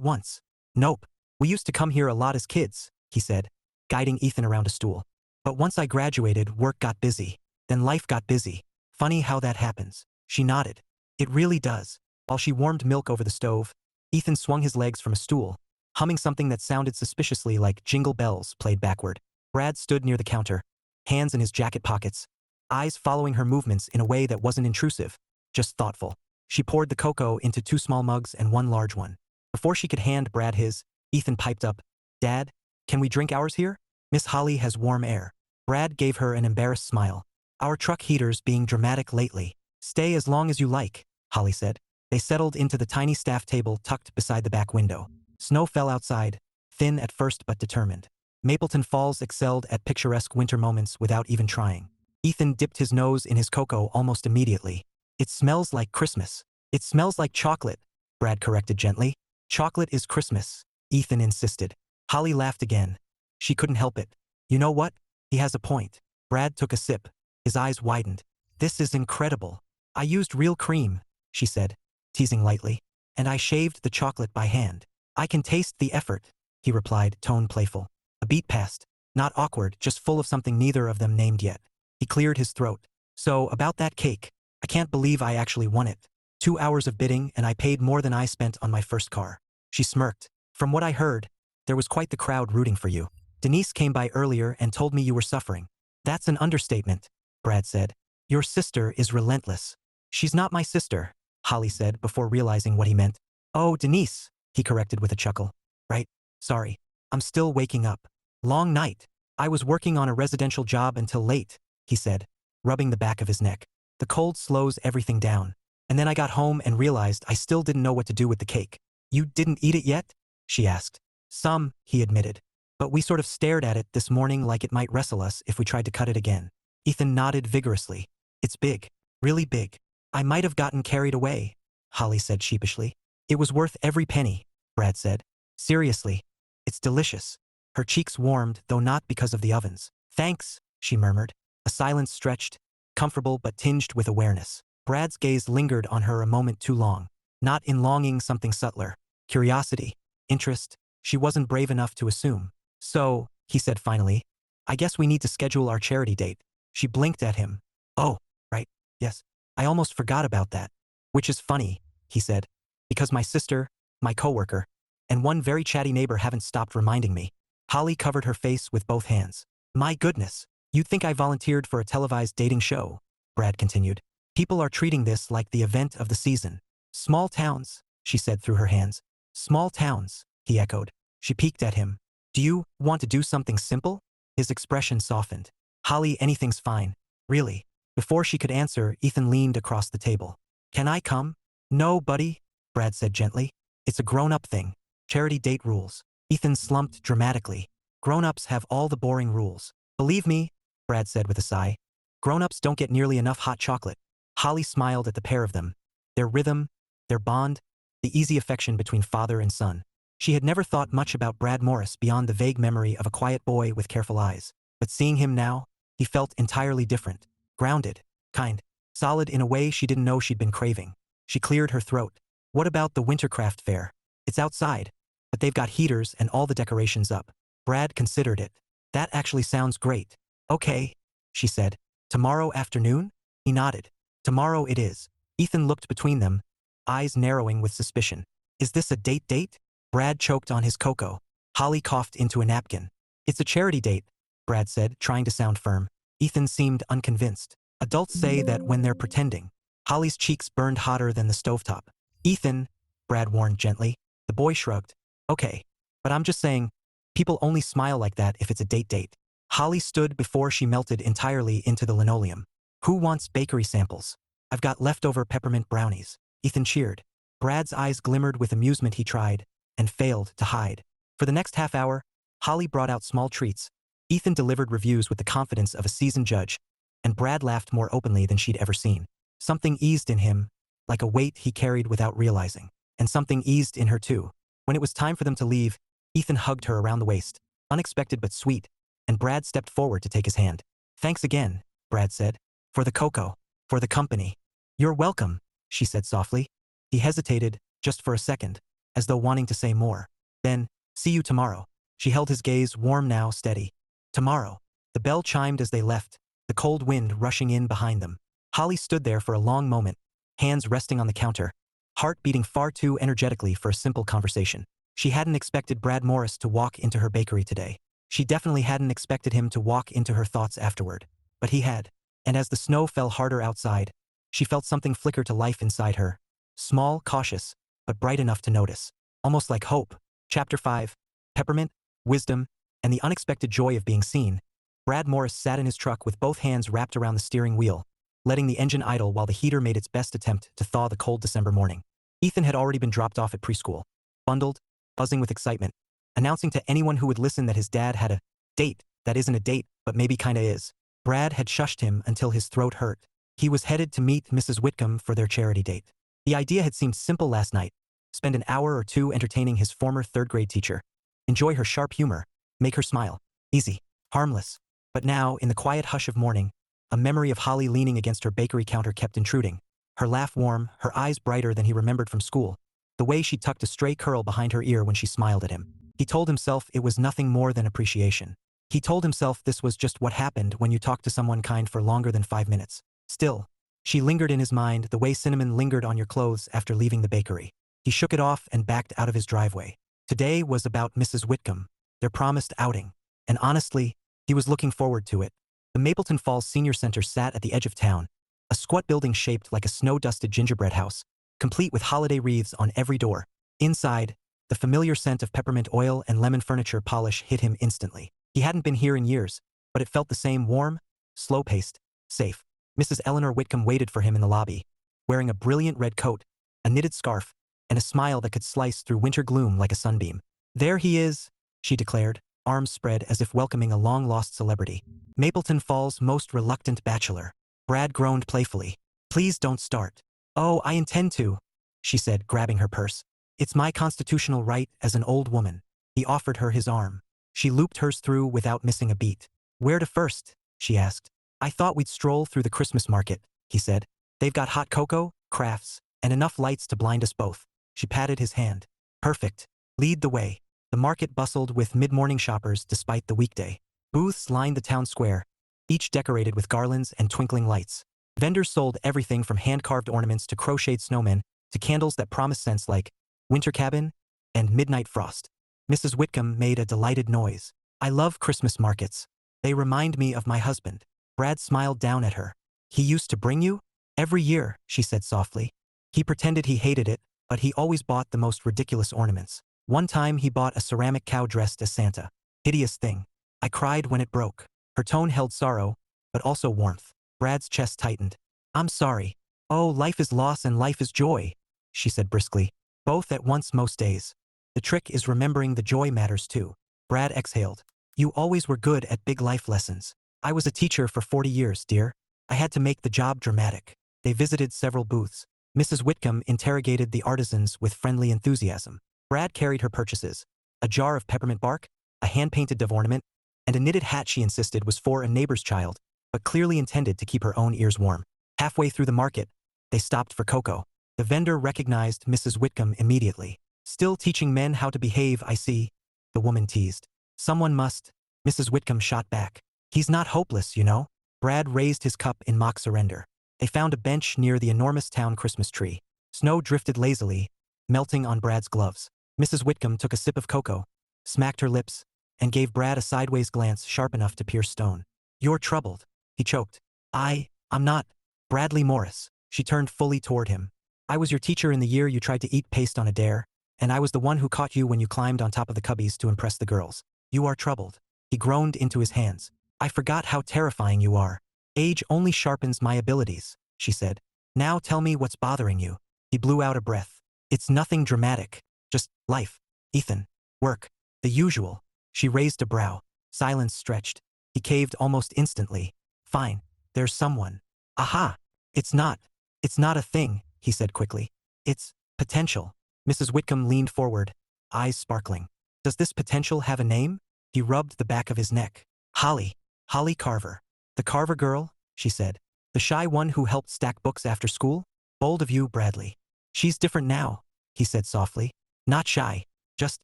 once. Nope. We used to come here a lot as kids, he said, guiding Ethan around a stool. But once I graduated, work got busy. Then life got busy. Funny how that happens. She nodded. It really does. While she warmed milk over the stove, Ethan swung his legs from a stool, humming something that sounded suspiciously like Jingle Bells played backward. Brad stood near the counter, hands in his jacket pockets, eyes following her movements in a way that wasn't intrusive, just thoughtful. She poured the cocoa into 2 small mugs and 1 large one. Before she could hand Brad his, Ethan piped up, Dad, can we drink ours here? Miss Holly has warm air. Brad gave her an embarrassed smile. Our truck heater's being dramatic lately. Stay as long as you like, Holly said. They settled into the tiny staff table tucked beside the back window. Snow fell outside, thin at first but determined. Mapleton Falls excelled at picturesque winter moments without even trying. Ethan dipped his nose in his cocoa almost immediately. It smells like Christmas. It smells like chocolate, Brad corrected gently. Chocolate is Christmas, Ethan insisted. Holly laughed again. She couldn't help it. You know what? He has a point. Brad took a sip. His eyes widened. This is incredible. I used real cream, she said, teasing lightly. And I shaved the chocolate by hand. I can taste the effort, he replied, tone playful. A beat passed. Not awkward, just full of something neither of them named yet. He cleared his throat. So, about that cake. I can't believe I actually won it. 2 hours of bidding and I paid more than I spent on my first car. She smirked. From what I heard, there was quite the crowd rooting for you. Denise came by earlier and told me you were suffering. That's an understatement, Brad said. Your sister is relentless. She's not my sister, Holly said before realizing what he meant. Oh, Denise, he corrected with a chuckle. Right, sorry. I'm still waking up. Long night. I was working on a residential job until late, he said, rubbing the back of his neck. The cold slows everything down. And then I got home and realized I still didn't know what to do with the cake. You didn't eat it yet? She asked. Some, he admitted. But we sort of stared at it this morning like it might wrestle us if we tried to cut it again. Ethan nodded vigorously. It's big. Really big. I might have gotten carried away, Holly said sheepishly. It was worth every penny, Brad said. Seriously. It's delicious. Her cheeks warmed, though not because of the ovens. Thanks, she murmured. A silence stretched, comfortable but tinged with awareness. Brad's gaze lingered on her a moment too long. Not in longing, something subtler. Curiosity. Interest. She wasn't brave enough to assume. So, he said finally, I guess we need to schedule our charity date. She blinked at him. Oh, right, yes. I almost forgot about that. Which is funny, he said, because my sister, my coworker, and one very chatty neighbor haven't stopped reminding me. Holly covered her face with both hands. My goodness, you'd think I volunteered for a televised dating show, Brad continued. People are treating this like the event of the season. Small towns, she said through her hands. Small towns, he echoed. She peeked at him. Do you want to do something simple? His expression softened. Holly, anything's fine. Really. Before she could answer, Ethan leaned across the table. Can I come? No, buddy, Brad said gently. It's a grown-up thing. Charity date rules. Ethan slumped dramatically. Grown-ups have all the boring rules. Believe me, Brad said with a sigh. Grown-ups don't get nearly enough hot chocolate. Holly smiled at the pair of them. Their rhythm, their bond, the easy affection between father and son. She had never thought much about Brad Morris beyond the vague memory of a quiet boy with careful eyes. But seeing him now, he felt entirely different. Grounded, kind, solid in a way she didn't know she'd been craving. She cleared her throat. What about the Wintercraft Fair? It's outside, but they've got heaters and all the decorations up. Brad considered it. That actually sounds great. Okay, she said. Tomorrow afternoon? He nodded. Tomorrow it is. Ethan looked between them, eyes narrowing with suspicion. Is this a date? Brad choked on his cocoa. Holly coughed into a napkin. It's a charity date, Brad said, trying to sound firm. Ethan seemed unconvinced. Adults say that when they're pretending. Holly's cheeks burned hotter than the stovetop. Ethan, Brad warned gently. The boy shrugged. Okay, but I'm just saying, people only smile like that if it's a date. Holly stood before she melted entirely into the linoleum. Who wants bakery samples? I've got leftover peppermint brownies. Ethan cheered. Brad's eyes glimmered with amusement. He tried, and failed, to hide. For the next half hour, Holly brought out small treats. Ethan delivered reviews with the confidence of a seasoned judge, and Brad laughed more openly than she'd ever seen. Something eased in him, like a weight he carried without realizing. And something eased in her too. When it was time for them to leave, Ethan hugged her around the waist, unexpected but sweet, and Brad stepped forward to take his hand. "Thanks again," Brad said. "For the cocoa. For the company." "You're welcome," she said softly. He hesitated, just for a second, as though wanting to say more. Then, "See you tomorrow." She held his gaze, warm now, steady. Tomorrow. The bell chimed as they left, the cold wind rushing in behind them. Holly stood there for a long moment, hands resting on the counter, heart beating far too energetically for a simple conversation. She hadn't expected Brad Morris to walk into her bakery today. She definitely hadn't expected him to walk into her thoughts afterward. But he had. And as the snow fell harder outside, she felt something flicker to life inside her. Small, cautious, but bright enough to notice. Almost like hope. Chapter 5. Peppermint, wisdom, and the unexpected joy of being seen. Brad Morris sat in his truck with both hands wrapped around the steering wheel, letting the engine idle while the heater made its best attempt to thaw the cold December morning. Ethan had already been dropped off at preschool, bundled, buzzing with excitement, announcing to anyone who would listen that his dad had a date that isn't a date, but maybe kinda is. Brad had shushed him until his throat hurt. He was headed to meet Mrs. Whitcomb for their charity date. The idea had seemed simple last night. Spend an hour or two entertaining his former third-grade teacher. Enjoy her sharp humor. Make her smile. Easy. Harmless. But now, in the quiet hush of morning, a memory of Holly leaning against her bakery counter kept intruding. Her laugh warm, her eyes brighter than he remembered from school. The way she tucked a stray curl behind her ear when she smiled at him. He told himself it was nothing more than appreciation. He told himself this was just what happened when you talk to someone kind for longer than 5 minutes. Still, she lingered in his mind the way cinnamon lingered on your clothes after leaving the bakery. He shook it off and backed out of his driveway. Today was about Mrs. Whitcomb, their promised outing. And honestly, he was looking forward to it. The Mapleton Falls Senior Center sat at the edge of town, a squat building shaped like a snow-dusted gingerbread house, complete with holiday wreaths on every door. Inside, the familiar scent of peppermint oil and lemon furniture polish hit him instantly. He hadn't been here in years, but it felt the same, warm, slow-paced, safe. Mrs. Eleanor Whitcomb waited for him in the lobby, wearing a brilliant red coat, a knitted scarf, and a smile that could slice through winter gloom like a sunbeam. "There he is," she declared, arms spread as if welcoming a long-lost celebrity. "Mapleton Falls' most reluctant bachelor." Brad groaned playfully. "Please don't start." "Oh, I intend to," she said, grabbing her purse. "It's my constitutional right as an old woman." He offered her his arm. She looped hers through without missing a beat. "Where to first?" she asked. "I thought we'd stroll through the Christmas market," he said. "They've got hot cocoa, crafts, and enough lights to blind us both." She patted his hand. "Perfect. Lead the way." The market bustled with mid-morning shoppers despite the weekday. Booths lined the town square, each decorated with garlands and twinkling lights. Vendors sold everything from hand-carved ornaments to crocheted snowmen to candles that promised scents like winter cabin and midnight frost. Mrs. Whitcomb made a delighted noise. "I love Christmas markets. They remind me of my husband." Brad smiled down at her. "He used to bring you?" "Every year," she said softly. He pretended he hated it, but he always bought the most ridiculous ornaments. One time he bought a ceramic cow dressed as Santa. Hideous thing. I cried when it broke. Her tone held sorrow, but also warmth. Brad's chest tightened. "I'm sorry." "Oh, life is loss and life is joy," she said briskly. "Both at once most days. The trick is remembering the joy matters too." Brad exhaled. "You always were good at big life lessons." "I was a teacher for 40 years, dear. I had to make the job dramatic." They visited several booths. Mrs. Whitcomb interrogated the artisans with friendly enthusiasm. Brad carried her purchases. A jar of peppermint bark, a hand-painted dove ornament, and a knitted hat she insisted was for a neighbor's child, but clearly intended to keep her own ears warm. Halfway through the market, they stopped for cocoa. The vendor recognized Mrs. Whitcomb immediately. "Still teaching men how to behave, I see," the woman teased. "Someone must." Mrs. Whitcomb shot back. "He's not hopeless, you know." Brad raised his cup in mock surrender. They found a bench near the enormous town Christmas tree. Snow drifted lazily, melting on Brad's gloves. Mrs. Whitcomb took a sip of cocoa, smacked her lips, and gave Brad a sideways glance sharp enough to pierce stone. "You're troubled," he choked. I'm not." "Bradley Morris." She turned fully toward him. "I was your teacher in the year you tried to eat paste on a dare, and I was the one who caught you when you climbed on top of the cubbies to impress the girls. You are troubled." He groaned into his hands. "I forgot how terrifying you are." "Age only sharpens my abilities," she said. "Now tell me what's bothering you." He blew out a breath. "It's nothing dramatic. Just life. Ethan. Work. The usual." She raised a brow. Silence stretched. He caved almost instantly. "Fine. There's someone." "Aha! It's not a thing," he said quickly. "It's potential." Mrs. Whitcomb leaned forward, eyes sparkling. Does this potential have a name? He rubbed the back of his neck. Holly. Holly Carver. The Carver girl, she said. The shy one who helped stack books after school? Bold of you, Bradley. She's different now, he said softly. Not shy. Just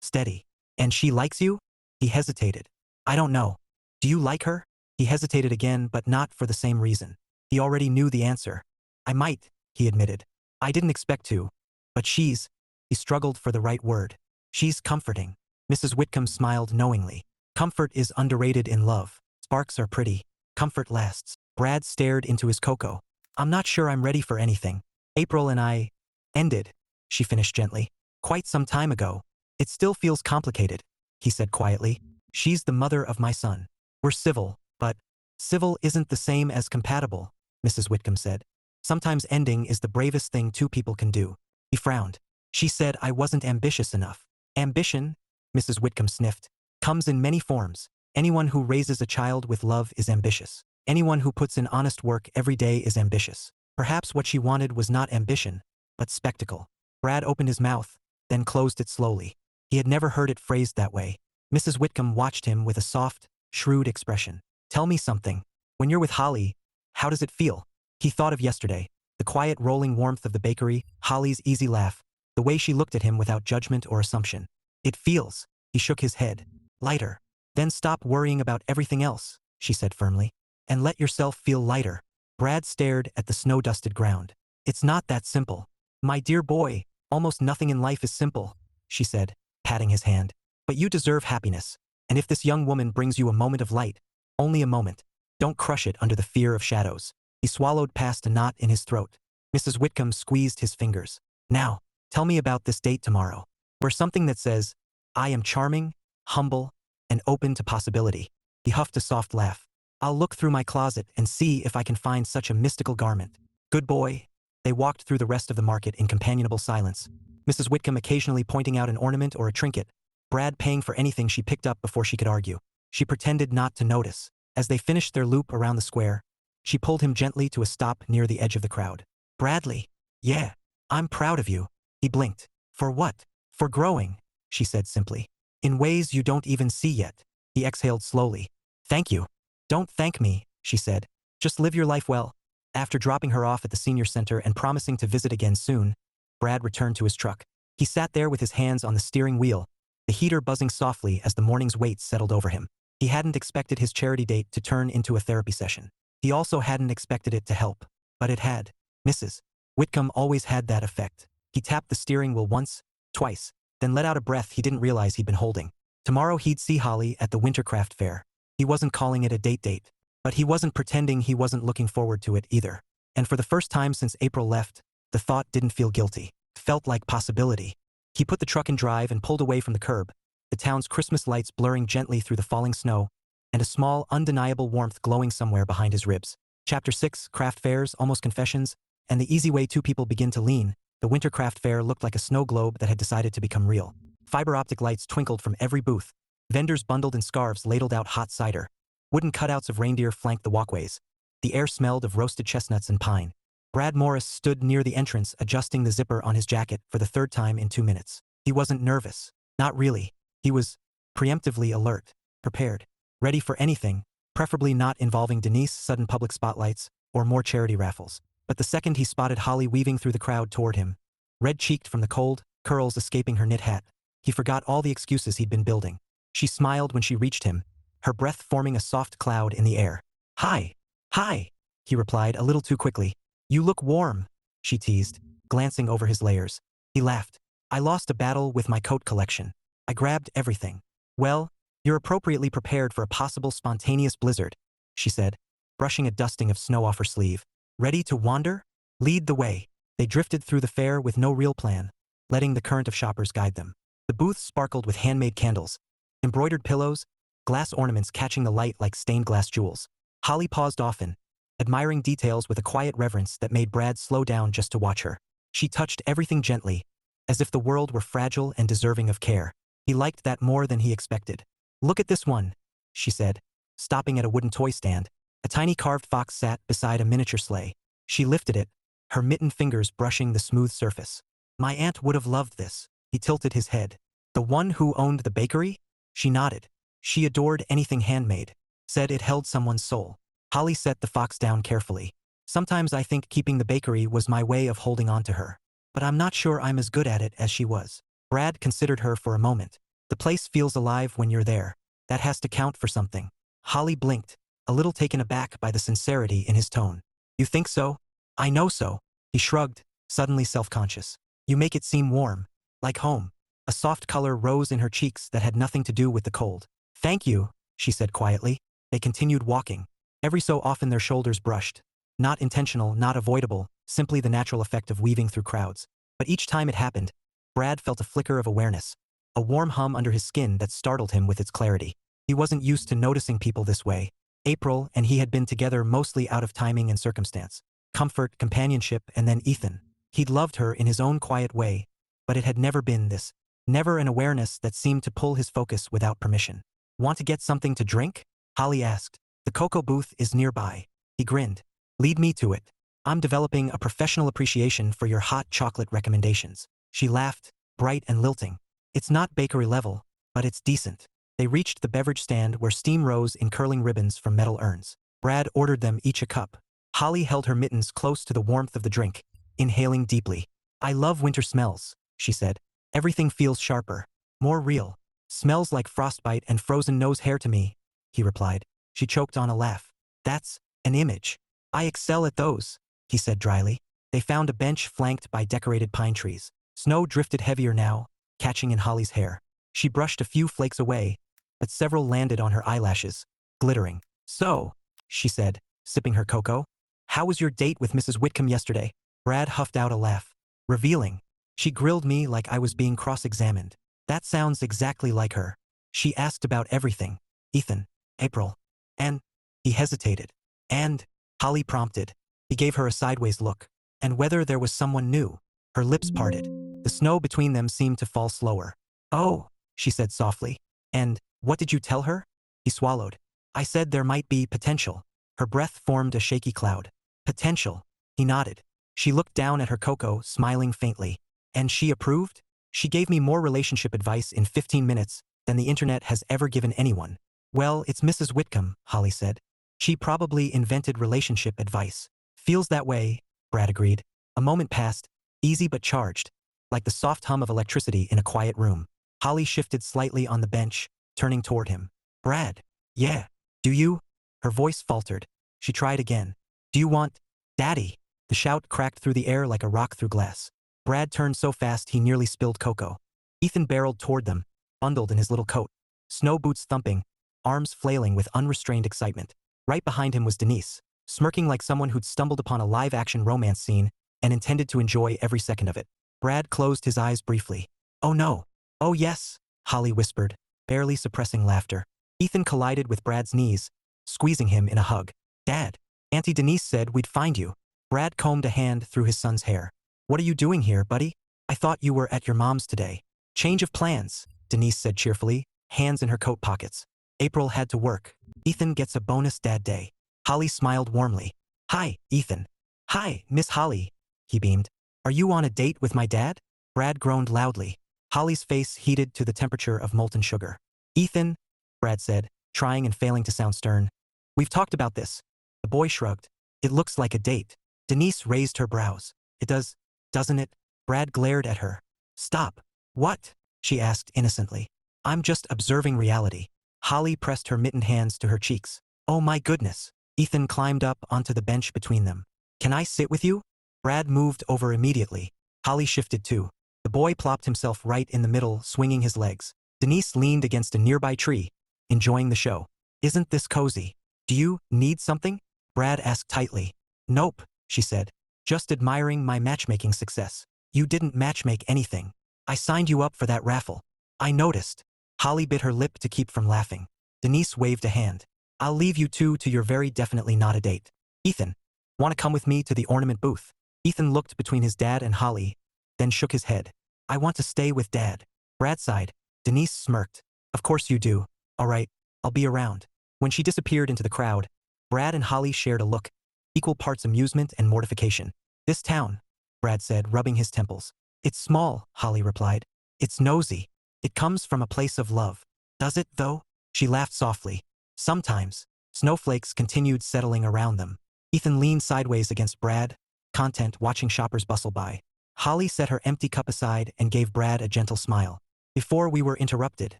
steady. And she likes you? He hesitated. I don't know. Do you like her? He hesitated again, but not for the same reason. He already knew the answer. I might, he admitted. I didn't expect to. But she's, he struggled for the right word. She's comforting. Mrs. Whitcomb smiled knowingly. Comfort is underrated in love. Sparks are pretty. Comfort lasts. Brad stared into his cocoa. I'm not sure I'm ready for anything. April and I ended, she finished gently. Quite some time ago. It still feels complicated, he said quietly. She's the mother of my son. We're civil, but civil isn't the same as compatible, Mrs. Whitcomb said. Sometimes ending is the bravest thing two people can do. He frowned. She said I wasn't ambitious enough. Ambition, Mrs. Whitcomb sniffed, comes in many forms. Anyone who raises a child with love is ambitious. Anyone who puts in honest work every day is ambitious. Perhaps what she wanted was not ambition, but spectacle. Brad opened his mouth, then closed it slowly. He had never heard it phrased that way. Mrs. Whitcomb watched him with a soft, shrewd expression. Tell me something. When you're with Holly, how does it feel? He thought of yesterday, the quiet rolling warmth of the bakery, Holly's easy laugh, the way she looked at him without judgment or assumption. It feels, he shook his head, lighter. Then stop worrying about everything else, she said firmly, and let yourself feel lighter. Brad stared at the snow-dusted ground. It's not that simple. My dear boy, almost nothing in life is simple, she said, patting his hand. But you deserve happiness, and if this young woman brings you a moment of light, only a moment, don't crush it under the fear of shadows. He swallowed past a knot in his throat. Mrs. Whitcomb squeezed his fingers. Now, tell me about this date tomorrow. Wear something that says, I am charming, humble, and open to possibility. He huffed a soft laugh. I'll look through my closet and see if I can find such a mystical garment. Good boy. They walked through the rest of the market in companionable silence. Mrs. Whitcomb occasionally pointing out an ornament or a trinket, Brad paying for anything she picked up before she could argue. She pretended not to notice. As they finished their loop around the square, she pulled him gently to a stop near the edge of the crowd. Bradley. Yeah. I'm proud of you. He blinked. For what? For growing, she said simply. In ways you don't even see yet. He exhaled slowly. Thank you. Don't thank me, she said. Just live your life well. After dropping her off at the senior center and promising to visit again soon, Brad returned to his truck. He sat there with his hands on the steering wheel, the heater buzzing softly as the morning's weight settled over him. He hadn't expected his charity date to turn into a therapy session. He also hadn't expected it to help, but it had. Mrs. Whitcomb always had that effect. He tapped the steering wheel once, twice, then let out a breath he didn't realize he'd been holding. Tomorrow he'd see Holly at the Wintercraft Fair. He wasn't calling it a date, but he wasn't pretending he wasn't looking forward to it either. And for the first time since April left, the thought didn't feel guilty. It felt like possibility. He put the truck in drive and pulled away from the curb, the town's Christmas lights blurring gently through the falling snow, and a small, undeniable warmth glowing somewhere behind his ribs. Chapter 6, Craft Fairs, Almost Confessions, and the easy way two people begin to lean. The Wintercraft Fair looked like a snow globe that had decided to become real. Fiber optic lights twinkled from every booth. Vendors bundled in scarves ladled out hot cider. Wooden cutouts of reindeer flanked the walkways. The air smelled of roasted chestnuts and pine. Brad Morris stood near the entrance adjusting the zipper on his jacket for the third time in 2 minutes. He wasn't nervous. Not really. He was preemptively alert, prepared, ready for anything, preferably not involving Denise, sudden public spotlights, or more charity raffles. But the second he spotted Holly weaving through the crowd toward him, red-cheeked from the cold, curls escaping her knit hat, he forgot all the excuses he'd been building. She smiled when she reached him, her breath forming a soft cloud in the air. Hi. Hi, he replied a little too quickly. You look warm, she teased, glancing over his layers. He laughed. I lost a battle with my coat collection. I grabbed everything. Well, you're appropriately prepared for a possible spontaneous blizzard, she said, brushing a dusting of snow off her sleeve. Ready to wander? Lead the way. They drifted through the fair with no real plan, letting the current of shoppers guide them. The booths sparkled with handmade candles, embroidered pillows, glass ornaments catching the light like stained glass jewels. Holly paused often, admiring details with a quiet reverence that made Brad slow down just to watch her. She touched everything gently, as if the world were fragile and deserving of care. He liked that more than he expected. Look at this one, she said, stopping at a wooden toy stand. A tiny carved fox sat beside a miniature sleigh. She lifted it, her mittened fingers brushing the smooth surface. My aunt would have loved this. He tilted his head. The one who owned the bakery? She nodded. She adored anything handmade. Said it held someone's soul. Holly set the fox down carefully. Sometimes I think keeping the bakery was my way of holding on to her. But I'm not sure I'm as good at it as she was. Brad considered her for a moment. The place feels alive when you're there. That has to count for something. Holly blinked, a little taken aback by the sincerity in his tone. You think so? I know so. He shrugged, suddenly self-conscious. You make it seem warm. Like home. A soft color rose in her cheeks that had nothing to do with the cold. Thank you, she said quietly. They continued walking. Every so often their shoulders brushed. Not intentional, not avoidable, simply the natural effect of weaving through crowds. But each time it happened, Brad felt a flicker of awareness. A warm hum under his skin that startled him with its clarity. He wasn't used to noticing people this way. April and he had been together mostly out of timing and circumstance. Comfort, companionship, and then Ethan. He'd loved her in his own quiet way, but it had never been this. Never an awareness that seemed to pull his focus without permission. Want to get something to drink? Holly asked. The cocoa booth is nearby. He grinned. Lead me to it. I'm developing a professional appreciation for your hot chocolate recommendations. She laughed, bright and lilting. It's not bakery level, but it's decent. They reached the beverage stand where steam rose in curling ribbons from metal urns. Brad ordered them each a cup. Holly held her mittens close to the warmth of the drink, inhaling deeply. I love winter smells, she said. Everything feels sharper, more real. Smells like frostbite and frozen nose hair to me, he replied. She choked on a laugh. That's an image. I excel at those, he said dryly. They found a bench flanked by decorated pine trees. Snow drifted heavier now, catching in Holly's hair. She brushed a few flakes away, but several landed on her eyelashes, glittering. So, she said, sipping her cocoa, how was your date with Mrs. Whitcomb yesterday? Brad huffed out a laugh. Revealing. She grilled me like I was being cross-examined. That sounds exactly like her. She asked about everything. Ethan, April, and, he hesitated. And, Holly prompted. He gave her a sideways look. And whether there was someone new. Her lips parted. The snow between them seemed to fall slower. Oh, she said softly. And, what did you tell her? He swallowed. I said there might be potential. Her breath formed a shaky cloud. Potential. He nodded. She looked down at her cocoa, smiling faintly. And she approved? She gave me more relationship advice in 15 minutes than the internet has ever given anyone. Well, it's Mrs. Whitcomb, Holly said. She probably invented relationship advice. Feels that way, Brad agreed. A moment passed, easy but charged, like the soft hum of electricity in a quiet room. Holly shifted slightly on the bench, turning toward him. Brad. Yeah. Do you? Her voice faltered. She tried again. Do you want? Daddy. The shout cracked through the air like a rock through glass. Brad turned so fast he nearly spilled cocoa. Ethan barreled toward them, bundled in his little coat. Snow boots thumping, arms flailing with unrestrained excitement. Right behind him was Denise, smirking like someone who'd stumbled upon a live-action romance scene and intended to enjoy every second of it. Brad closed his eyes briefly. Oh no. Oh yes, Holly whispered, barely suppressing laughter. Ethan collided with Brad's knees, squeezing him in a hug. Dad, Auntie Denise said we'd find you. Brad combed a hand through his son's hair. What are you doing here, buddy? I thought you were at your mom's today. Change of plans, Denise said cheerfully, hands in her coat pockets. April had to work. Ethan gets a bonus dad day. Holly smiled warmly. Hi, Ethan. Hi, Miss Holly, he beamed. Are you on a date with my dad? Brad groaned loudly. Holly's face heated to the temperature of molten sugar. Ethan, Brad said, trying and failing to sound stern. We've talked about this. The boy shrugged. It looks like a date. Denise raised her brows. It does, doesn't it? Brad glared at her. Stop. What? She asked innocently. I'm just observing reality. Holly pressed her mittened hands to her cheeks. Oh my goodness. Ethan climbed up onto the bench between them. Can I sit with you? Brad moved over immediately. Holly shifted too. The boy plopped himself right in the middle, swinging his legs. Denise leaned against a nearby tree, enjoying the show. Isn't this cozy? Do you need something? Brad asked tightly. Nope, she said. Just admiring my matchmaking success. You didn't matchmake anything. I signed you up for that raffle. I noticed. Holly bit her lip to keep from laughing. Denise waved a hand. I'll leave you two to your very definitely not a date. Ethan, want to come with me to the ornament booth? Ethan looked between his dad and Holly, then shook his head. I want to stay with Dad. Brad sighed. Denise smirked. Of course you do. All right, I'll be around. When she disappeared into the crowd, Brad and Holly shared a look, equal parts amusement and mortification. This town, Brad said, rubbing his temples. It's small, Holly replied. It's nosy. It comes from a place of love. Does it, though? She laughed softly. Sometimes. Snowflakes continued settling around them. Ethan leaned sideways against Brad, content watching shoppers bustle by. Holly set her empty cup aside and gave Brad a gentle smile. Before we were interrupted,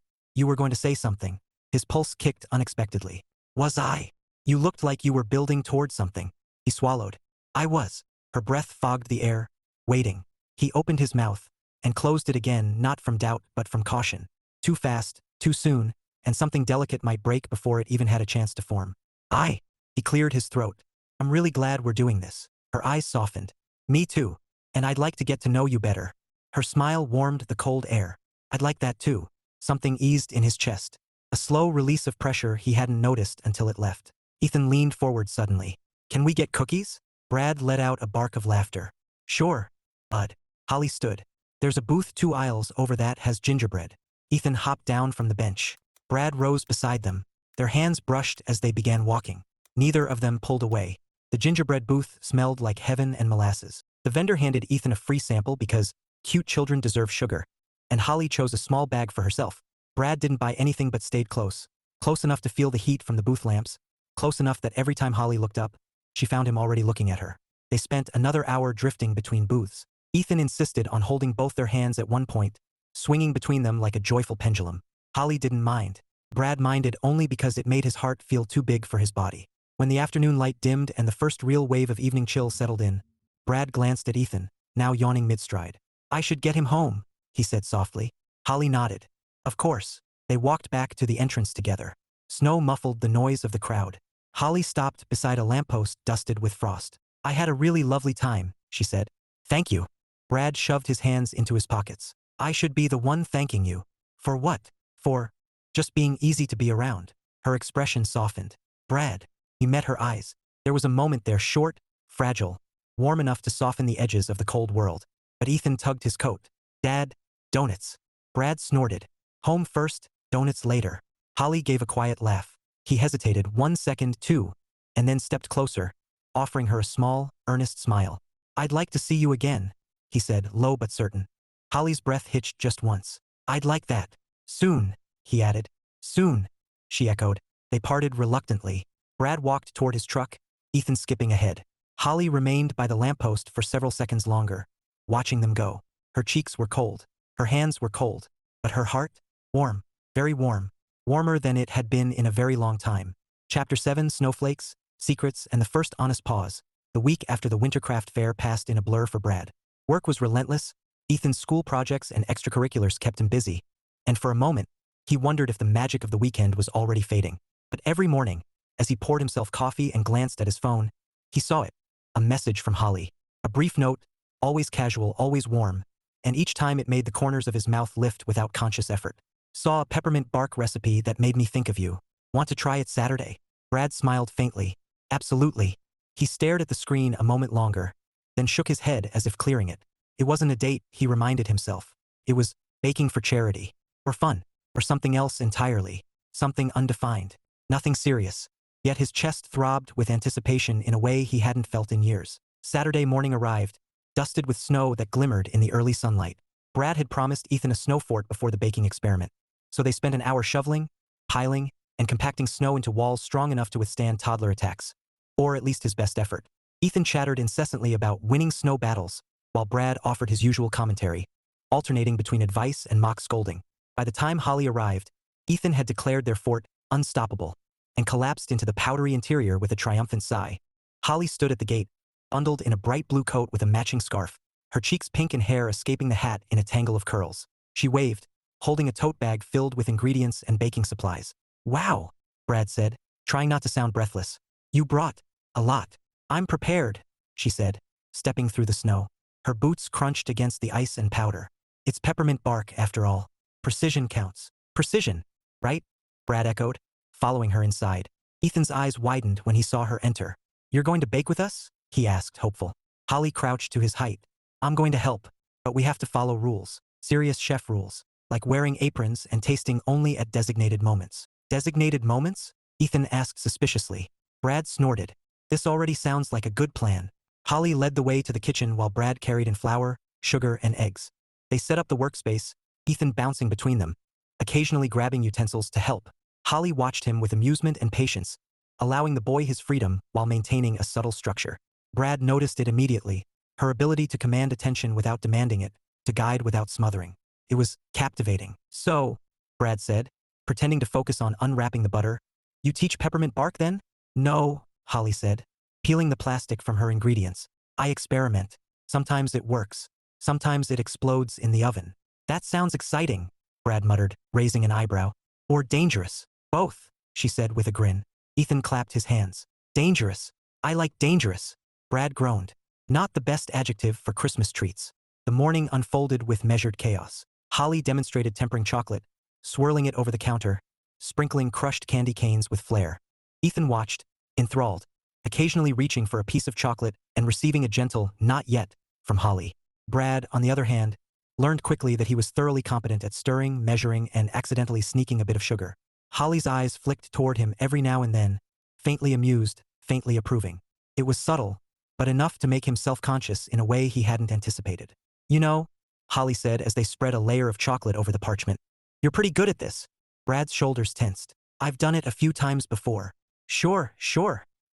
you were going to say something. His pulse kicked unexpectedly. Was I? You looked like you were building toward something. He swallowed. I was. Her breath fogged the air, waiting. He opened his mouth and closed it again, not from doubt but from caution. Too fast, too soon, and something delicate might break before it even had a chance to form. He cleared his throat. I'm really glad we're doing this. Her eyes softened. Me too. And I'd like to get to know you better. Her smile warmed the cold air. I'd like that too. Something eased in his chest. A slow release of pressure he hadn't noticed until it left. Ethan leaned forward suddenly. Can we get cookies? Brad let out a bark of laughter. Sure, bud. Holly stood. There's a booth 2 aisles over that has gingerbread. Ethan hopped down from the bench. Brad rose beside them. Their hands brushed as they began walking. Neither of them pulled away. The gingerbread booth smelled like heaven and molasses. The vendor handed Ethan a free sample because cute children deserve sugar, and Holly chose a small bag for herself. Brad didn't buy anything but stayed close. Close enough to feel the heat from the booth lamps. Close enough that every time Holly looked up, she found him already looking at her. They spent another hour drifting between booths. Ethan insisted on holding both their hands at one point, swinging between them like a joyful pendulum. Holly didn't mind. Brad minded only because it made his heart feel too big for his body. When the afternoon light dimmed and the first real wave of evening chill settled in, Brad glanced at Ethan, now yawning mid-stride. I should get him home, he said softly. Holly nodded. Of course. They walked back to the entrance together. Snow muffled the noise of the crowd. Holly stopped beside a lamppost dusted with frost. I had a really lovely time, she said. Thank you. Brad shoved his hands into his pockets. I should be the one thanking you. For what? For just being easy to be around. Her expression softened. Brad. He met her eyes. There was a moment there, short, fragile, warm enough to soften the edges of the cold world. But Ethan tugged his coat. Dad, donuts. Brad snorted. Home first, donuts later. Holly gave a quiet laugh. He hesitated 1 second, too, and then stepped closer, offering her a small, earnest smile. I'd like to see you again, he said, low but certain. Holly's breath hitched just once. I'd like that. Soon, he added. Soon, she echoed. They parted reluctantly. Brad walked toward his truck, Ethan skipping ahead. Holly remained by the lamppost for several seconds longer, watching them go. Her cheeks were cold. Her hands were cold. But her heart? Warm. Very warm. Warmer than it had been in a very long time. Chapter 7, Snowflakes, Secrets, and the first honest pause. The week after the Wintercraft Fair passed in a blur for Brad. Work was relentless. Ethan's school projects and extracurriculars kept him busy. And for a moment, he wondered if the magic of the weekend was already fading. But every morning, as he poured himself coffee and glanced at his phone, he saw it. A message from Holly. A brief note, always casual, always warm, and each time it made the corners of his mouth lift without conscious effort. Saw a peppermint bark recipe that made me think of you. Want to try it Saturday? Brad smiled faintly. Absolutely. He stared at the screen a moment longer, then shook his head as if clearing it. It wasn't a date, he reminded himself. It was baking for charity. Or fun. Or something else entirely. Something undefined. Nothing serious. Yet his chest throbbed with anticipation in a way he hadn't felt in years. Saturday morning arrived, dusted with snow that glimmered in the early sunlight. Brad had promised Ethan a snow fort before the baking experiment. So they spent an hour shoveling, piling, and compacting snow into walls strong enough to withstand toddler attacks. Or at least his best effort. Ethan chattered incessantly about winning snow battles, while Brad offered his usual commentary, alternating between advice and mock scolding. By the time Holly arrived, Ethan had declared their fort unstoppable, and collapsed into the powdery interior with a triumphant sigh. Holly stood at the gate, bundled in a bright blue coat with a matching scarf, her cheeks pink and hair escaping the hat in a tangle of curls. She waved, holding a tote bag filled with ingredients and baking supplies. Wow, Brad said, trying not to sound breathless. You brought a lot. I'm prepared, she said, stepping through the snow. Her boots crunched against the ice and powder. It's peppermint bark, after all. Precision counts. Precision, right? Brad echoed, following her inside. Ethan's eyes widened when he saw her enter. You're going to bake with us? He asked, hopeful. Holly crouched to his height. I'm going to help, but we have to follow rules. Serious chef rules, like wearing aprons and tasting only at designated moments. Designated moments? Ethan asked suspiciously. Brad snorted. This already sounds like a good plan. Holly led the way to the kitchen while Brad carried in flour, sugar, and eggs. They set up the workspace, Ethan bouncing between them, occasionally grabbing utensils to help. Holly watched him with amusement and patience, allowing the boy his freedom while maintaining a subtle structure. Brad noticed it immediately, her ability to command attention without demanding it, to guide without smothering. It was captivating. "So," Brad said, pretending to focus on unwrapping the butter, "you teach peppermint bark then?" "No," Holly said, peeling the plastic from her ingredients. "I experiment. Sometimes it works. Sometimes it explodes in the oven." "That sounds exciting," Brad muttered, raising an eyebrow. "Or dangerous." "Both," she said with a grin. Ethan clapped his hands. "Dangerous. I like dangerous." Brad groaned. Not the best adjective for Christmas treats. The morning unfolded with measured chaos. Holly demonstrated tempering chocolate, swirling it over the counter, sprinkling crushed candy canes with flair. Ethan watched, enthralled, occasionally reaching for a piece of chocolate and receiving a gentle "not yet" from Holly. Brad, on the other hand, learned quickly that he was thoroughly competent at stirring, measuring, and accidentally sneaking a bit of sugar. Holly's eyes flicked toward him every now and then, faintly amused, faintly approving. It was subtle, but enough to make him self-conscious in a way he hadn't anticipated. "You know," Holly said as they spread a layer of chocolate over the parchment, "you're pretty good at this." Brad's shoulders tensed. "I've done it a few times before." Sure,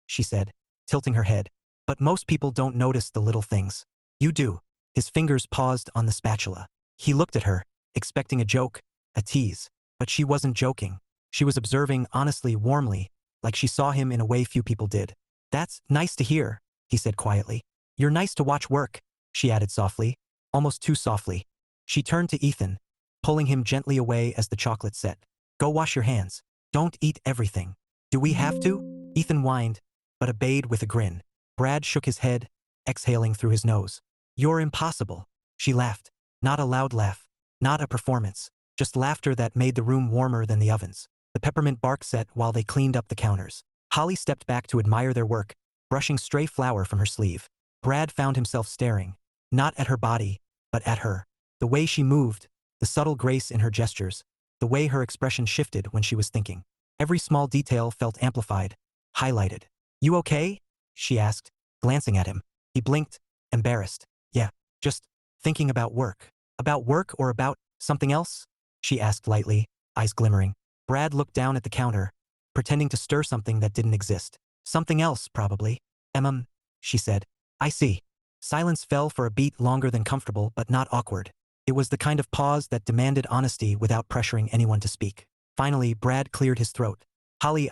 she said, tilting her head. "But most people don't notice the little things. You do." His fingers paused on the spatula. He looked at her, expecting a joke, a tease. But she wasn't joking. She was observing honestly, warmly, like she saw him in a way few people did. "That's nice to hear," he said quietly. "You're nice to watch work," she added softly, almost too softly. She turned to Ethan, pulling him gently away as the chocolate set. "Go wash your hands. Don't eat everything." "Do we have to?" Ethan whined, but obeyed with a grin. Brad shook his head, exhaling through his nose. "You're impossible." She laughed. Not a loud laugh. Not a performance. Just laughter that made the room warmer than the ovens. The peppermint bark set while they cleaned up the counters. Holly stepped back to admire their work, brushing stray flour from her sleeve. Brad found himself staring, not at her body, but at her. The way she moved, the subtle grace in her gestures, the way her expression shifted when she was thinking. Every small detail felt amplified, highlighted. "You okay?" she asked, glancing at him. He blinked, embarrassed. "Yeah, just thinking about work." "About work or about something else?" she asked lightly, eyes glimmering. Brad looked down at the counter, pretending to stir something that didn't exist. "Something else, probably." She said. "I see." Silence fell for a beat longer than comfortable but not awkward. It was the kind of pause that demanded honesty without pressuring anyone to speak. Finally, Brad cleared his throat. "Holly,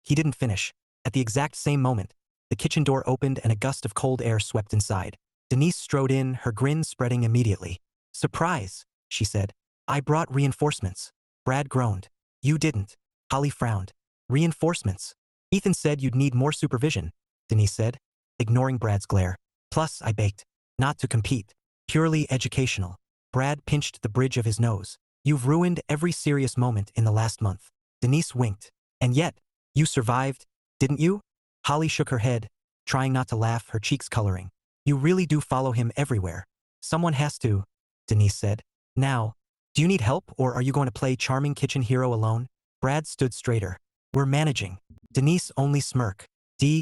He didn't finish. At the exact same moment, the kitchen door opened and a gust of cold air swept inside. Denise strode in, her grin spreading immediately. "Surprise," she said. "I brought reinforcements." Brad groaned. "You didn't." Holly frowned. "Reinforcements? Ethan said you'd need more supervision," Denise said, ignoring Brad's glare. "Plus, I baked. Not to compete. Purely educational." Brad pinched the bridge of his nose. "You've ruined every serious moment in the last month." Denise winked. "And yet, you survived, didn't you?" Holly shook her head, trying not to laugh, her cheeks coloring. "You really do follow him everywhere." "Someone has to," Denise said. "Now, do you need help or are you going to play charming kitchen hero alone?" Brad stood straighter. "We're managing." Denise only smirked,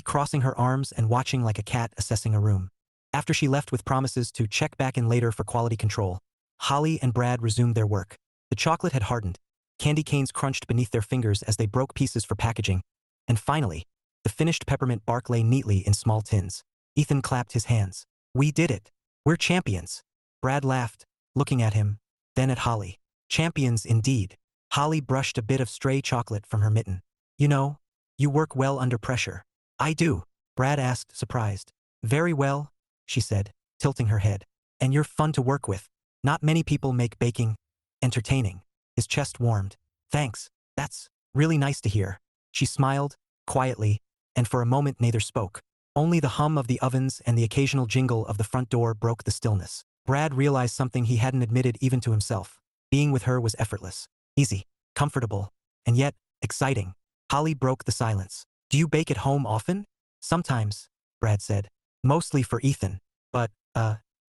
crossing her arms and watching like a cat assessing a room. After she left with promises to check back in later for quality control, Holly and Brad resumed their work. The chocolate had hardened. Candy canes crunched beneath their fingers as they broke pieces for packaging. And finally, the finished peppermint bark lay neatly in small tins. Ethan clapped his hands. "We did it. We're champions." Brad laughed, looking at him, then at Holly. "Champions indeed." Holly brushed a bit of stray chocolate from her mitten. "You know, you work well under pressure." "I do," Brad asked, surprised. "Very well," she said, tilting her head. "And you're fun to work with. Not many people make baking entertaining." His chest warmed. "Thanks, that's really nice to hear." She smiled, quietly, and for a moment neither spoke. Only the hum of the ovens and the occasional jingle of the front door broke the stillness. Brad realized something he hadn't admitted even to himself. Being with her was effortless, easy, comfortable, and yet exciting. Holly broke the silence. "Do you bake at home often?" "Sometimes," Brad said. "Mostly for Ethan. But,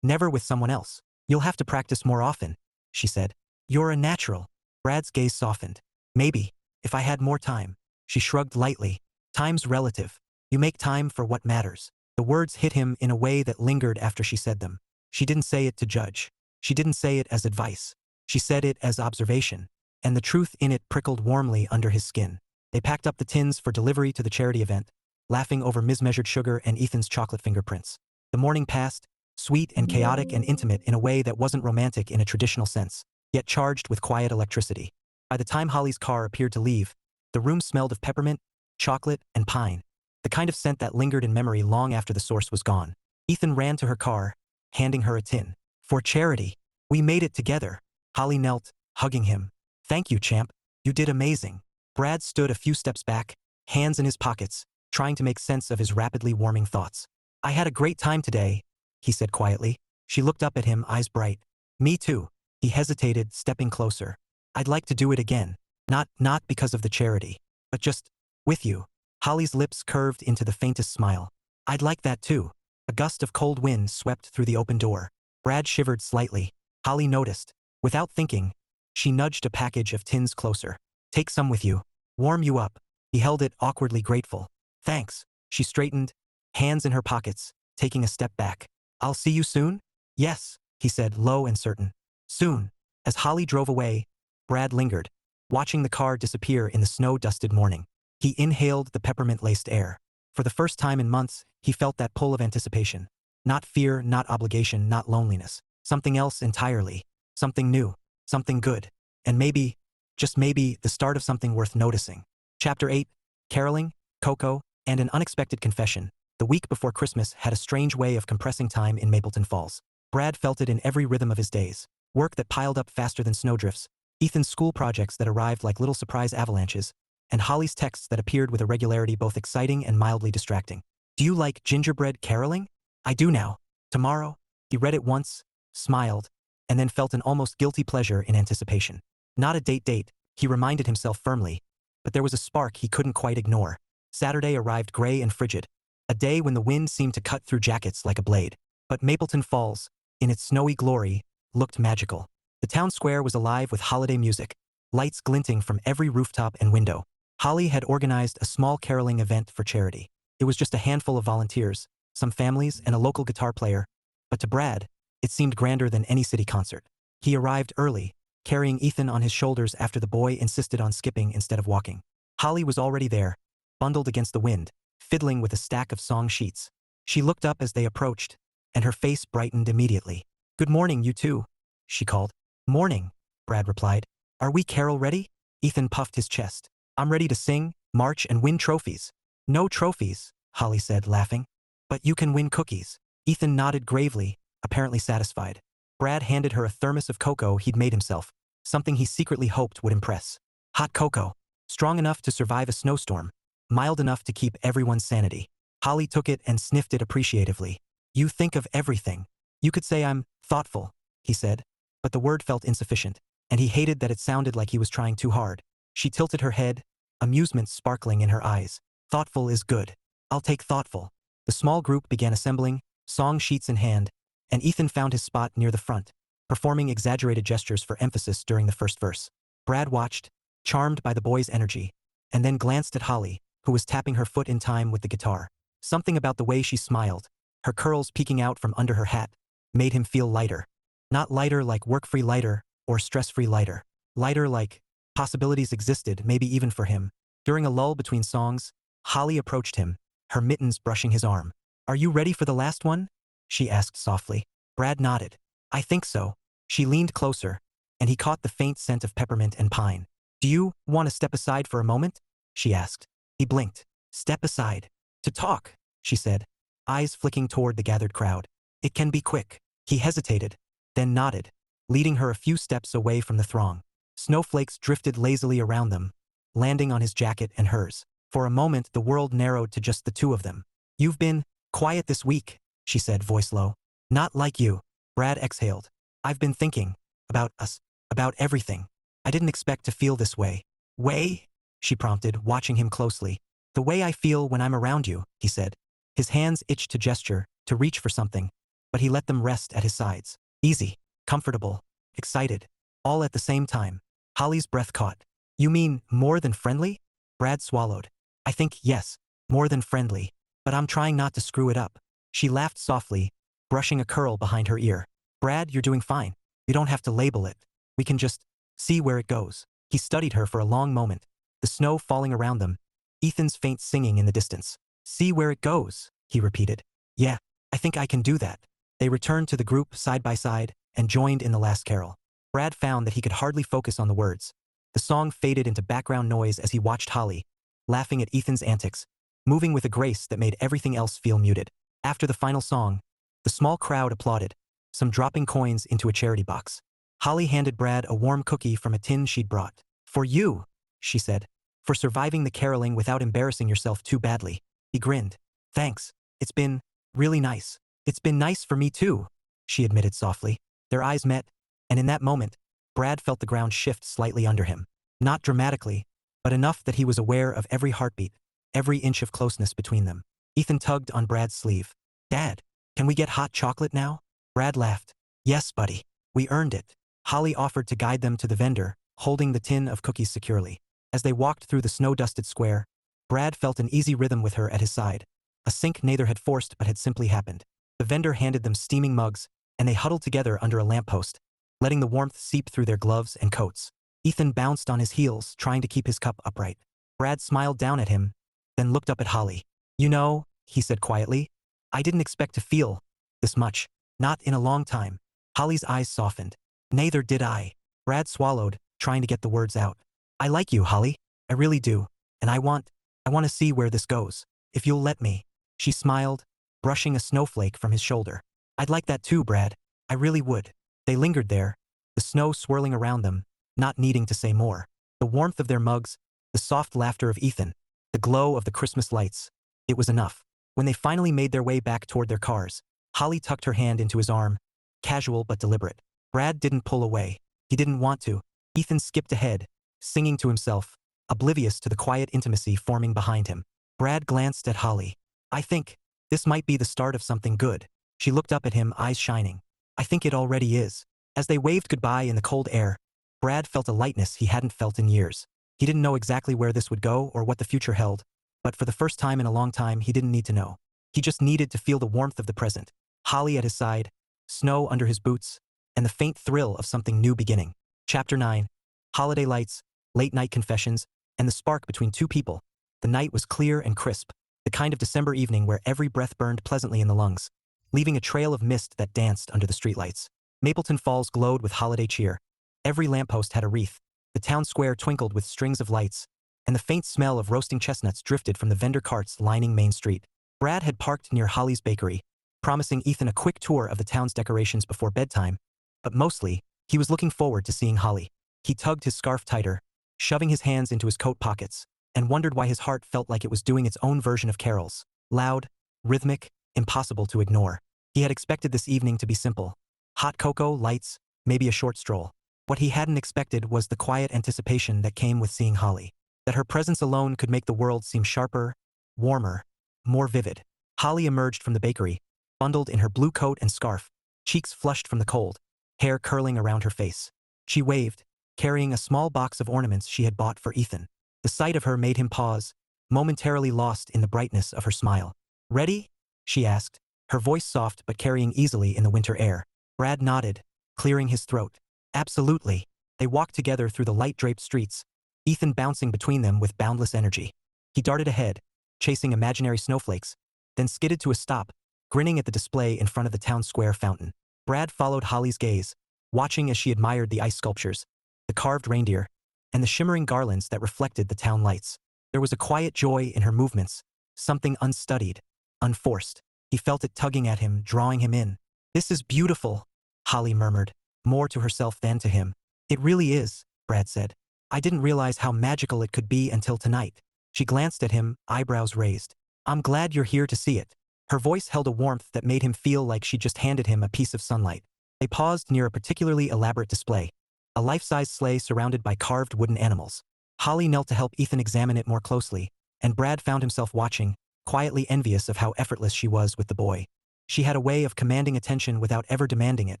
never with someone else." "You'll have to practice more often," she said. "You're a natural." Brad's gaze softened. "Maybe, if I had more time." She shrugged lightly. "Time's relative. You make time for what matters." The words hit him in a way that lingered after she said them. She didn't say it to judge. She didn't say it as advice. She said it as observation, and the truth in it prickled warmly under his skin. They packed up the tins for delivery to the charity event, laughing over mismeasured sugar and Ethan's chocolate fingerprints. The morning passed, sweet and chaotic and intimate in a way that wasn't romantic in a traditional sense, yet charged with quiet electricity. By the time Holly's car appeared to leave, the room smelled of peppermint, chocolate, and pine, the kind of scent that lingered in memory long after the source was gone. Ethan ran to her car, handing her a tin. For charity. We made it together. Holly knelt, hugging him. Thank you, champ. You did amazing. Brad stood a few steps back, hands in his pockets, trying to make sense of his rapidly warming thoughts. I had a great time today, he said quietly. She looked up at him, eyes bright. Me too. He hesitated, stepping closer. I'd like to do it again. Not because of the charity, but just with you. Holly's lips curved into the faintest smile. I'd like that too. A gust of cold wind swept through the open door. Brad shivered slightly. Holly noticed. Without thinking, she nudged a package of tins closer. Take some with you. Warm you up. He held it, awkwardly grateful. Thanks. She straightened, hands in her pockets, taking a step back. I'll see you soon? Yes, he said, low and certain. Soon. As Holly drove away, Brad lingered, watching the car disappear in the snow-dusted morning. He inhaled the peppermint-laced air. For the first time in months, he felt that pull of anticipation. Not fear, not obligation, not loneliness. Something else entirely. Something new. Something good. And maybe, just maybe, the start of something worth noticing. Chapter 8. Caroling, Cocoa, and an unexpected confession. The week before Christmas had a strange way of compressing time in Mapleton Falls. Brad felt it in every rhythm of his days. Work that piled up faster than snowdrifts, Ethan's school projects that arrived like little surprise avalanches, and Holly's texts that appeared with a regularity both exciting and mildly distracting. Do you like gingerbread caroling? I do now. Tomorrow? He read it once, smiled, and then felt an almost guilty pleasure in anticipation. Not a date, he reminded himself firmly, but there was a spark he couldn't quite ignore. Saturday arrived gray and frigid, a day when the wind seemed to cut through jackets like a blade. But Mapleton Falls, in its snowy glory, looked magical. The town square was alive with holiday music, lights glinting from every rooftop and window. Holly had organized a small caroling event for charity. It was just a handful of volunteers, some families, and a local guitar player, but to Brad, it seemed grander than any city concert. He arrived early, carrying Ethan on his shoulders after the boy insisted on skipping instead of walking. Holly was already there, bundled against the wind, fiddling with a stack of song sheets. She looked up as they approached, and her face brightened immediately. Good morning, you two, she called. Morning, Brad replied. Are we carol ready? Ethan puffed his chest. I'm ready to sing, march, and win trophies. No trophies, Holly said, laughing. But you can win cookies. Ethan nodded gravely, apparently satisfied. Brad handed her a thermos of cocoa he'd made himself, something he secretly hoped would impress. Hot cocoa. Strong enough to survive a snowstorm. Mild enough to keep everyone's sanity. Holly took it and sniffed it appreciatively. You think of everything. You could say I'm thoughtful, he said, but the word felt insufficient, and he hated that it sounded like he was trying too hard. She tilted her head, amusement sparkling in her eyes. Thoughtful is good. I'll take thoughtful. The small group began assembling, song sheets in hand, and Ethan found his spot near the front, performing exaggerated gestures for emphasis during the first verse. Brad watched, charmed by the boy's energy, and then glanced at Holly, who was tapping her foot in time with the guitar. Something about the way she smiled, her curls peeking out from under her hat, made him feel lighter. Not lighter like work-free lighter or stress-free lighter. Lighter like possibilities existed, maybe even for him. During a lull between songs, Holly approached him, her mittens brushing his arm. Are you ready for the last one? She asked softly. Brad nodded. I think so. She leaned closer, and he caught the faint scent of peppermint and pine. Do you want to step aside for a moment? She asked. He blinked. Step aside. To talk, she said, eyes flicking toward the gathered crowd. It can be quick. He hesitated, then nodded, leading her a few steps away from the throng. Snowflakes drifted lazily around them, landing on his jacket and hers. For a moment, the world narrowed to just the two of them. You've been quiet this week, she said, voice low. Not like you. Brad exhaled. I've been thinking about us, about everything. I didn't expect to feel this way. Way? She prompted, watching him closely. The way I feel when I'm around you, he said. His hands itched to gesture, to reach for something, but he let them rest at his sides. Easy, comfortable, excited, all at the same time. Holly's breath caught. You mean more than friendly? Brad swallowed. I think yes, more than friendly, but I'm trying not to screw it up. She laughed softly, brushing a curl behind her ear. Brad, you're doing fine. You don't have to label it. We can just see where it goes. He studied her for a long moment, the snow falling around them, Ethan's faint singing in the distance. See where it goes, he repeated. Yeah, I think I can do that. They returned to the group side by side and joined in the last carol. Brad found that he could hardly focus on the words. The song faded into background noise as he watched Holly, laughing at Ethan's antics, moving with a grace that made everything else feel muted. After the final song, the small crowd applauded, some dropping coins into a charity box. Holly handed Brad a warm cookie from a tin she'd brought. For you, she said, for surviving the caroling without embarrassing yourself too badly. He grinned. Thanks. It's been really nice. It's been nice for me too, she admitted softly. Their eyes met, and in that moment, Brad felt the ground shift slightly under him. Not dramatically, but enough that he was aware of every heartbeat, every inch of closeness between them. Ethan tugged on Brad's sleeve. Dad, can we get hot chocolate now? Brad laughed. Yes, buddy. We earned it. Holly offered to guide them to the vendor, holding the tin of cookies securely. As they walked through the snow-dusted square, Brad felt an easy rhythm with her at his side. A sync neither had forced but had simply happened. The vendor handed them steaming mugs, and they huddled together under a lamppost, letting the warmth seep through their gloves and coats. Ethan bounced on his heels, trying to keep his cup upright. Brad smiled down at him, then looked up at Holly. You know, he said quietly, I didn't expect to feel this much. Not in a long time. Holly's eyes softened. Neither did I. Brad swallowed, trying to get the words out. I like you, Holly. I really do. And I want to see where this goes. If you'll let me. She smiled, brushing a snowflake from his shoulder. I'd like that too, Brad. I really would. They lingered there, the snow swirling around them, not needing to say more. The warmth of their mugs, the soft laughter of Ethan, the glow of the Christmas lights. It was enough. When they finally made their way back toward their cars, Holly tucked her hand into his arm, casual but deliberate. Brad didn't pull away. He didn't want to. Ethan skipped ahead, singing to himself, oblivious to the quiet intimacy forming behind him. Brad glanced at Holly. I think this might be the start of something good. She looked up at him, eyes shining. I think it already is. As they waved goodbye in the cold air, Brad felt a lightness he hadn't felt in years. He didn't know exactly where this would go or what the future held, but for the first time in a long time he didn't need to know. He just needed to feel the warmth of the present. Holly at his side, snow under his boots, and the faint thrill of something new beginning. Chapter 9. Holiday lights, late-night confessions, and the spark between two people. The night was clear and crisp, the kind of December evening where every breath burned pleasantly in the lungs, leaving a trail of mist that danced under the streetlights. Mapleton Falls glowed with holiday cheer. Every lamppost had a wreath, the town square twinkled with strings of lights, and the faint smell of roasting chestnuts drifted from the vendor carts lining Main Street. Brad had parked near Holly's bakery, promising Ethan a quick tour of the town's decorations before bedtime, but mostly, he was looking forward to seeing Holly. He tugged his scarf tighter, shoving his hands into his coat pockets, and wondered why his heart felt like it was doing its own version of carols. Loud, rhythmic, impossible to ignore. He had expected this evening to be simple. Hot cocoa, lights, maybe a short stroll. What he hadn't expected was the quiet anticipation that came with seeing Holly. That her presence alone could make the world seem sharper, warmer, more vivid. Holly emerged from the bakery, bundled in her blue coat and scarf, cheeks flushed from the cold, hair curling around her face. She waved, carrying a small box of ornaments she had bought for Ethan. The sight of her made him pause, momentarily lost in the brightness of her smile. Ready? She asked, her voice soft but carrying easily in the winter air. Brad nodded, clearing his throat. Absolutely. They walked together through the light-draped streets, Ethan bouncing between them with boundless energy. He darted ahead, chasing imaginary snowflakes, then skidded to a stop, grinning at the display in front of the town square fountain. Brad followed Holly's gaze, watching as she admired the ice sculptures, the carved reindeer, and the shimmering garlands that reflected the town lights. There was a quiet joy in her movements, something unstudied, unforced. He felt it tugging at him, drawing him in. This is beautiful, Holly murmured, more to herself than to him. It really is, Brad said. I didn't realize how magical it could be until tonight. She glanced at him, eyebrows raised. I'm glad you're here to see it. Her voice held a warmth that made him feel like she just handed him a piece of sunlight. They paused near a particularly elaborate display, a life-size sleigh surrounded by carved wooden animals. Holly knelt to help Ethan examine it more closely, and Brad found himself watching, quietly envious of how effortless she was with the boy. She had a way of commanding attention without ever demanding it,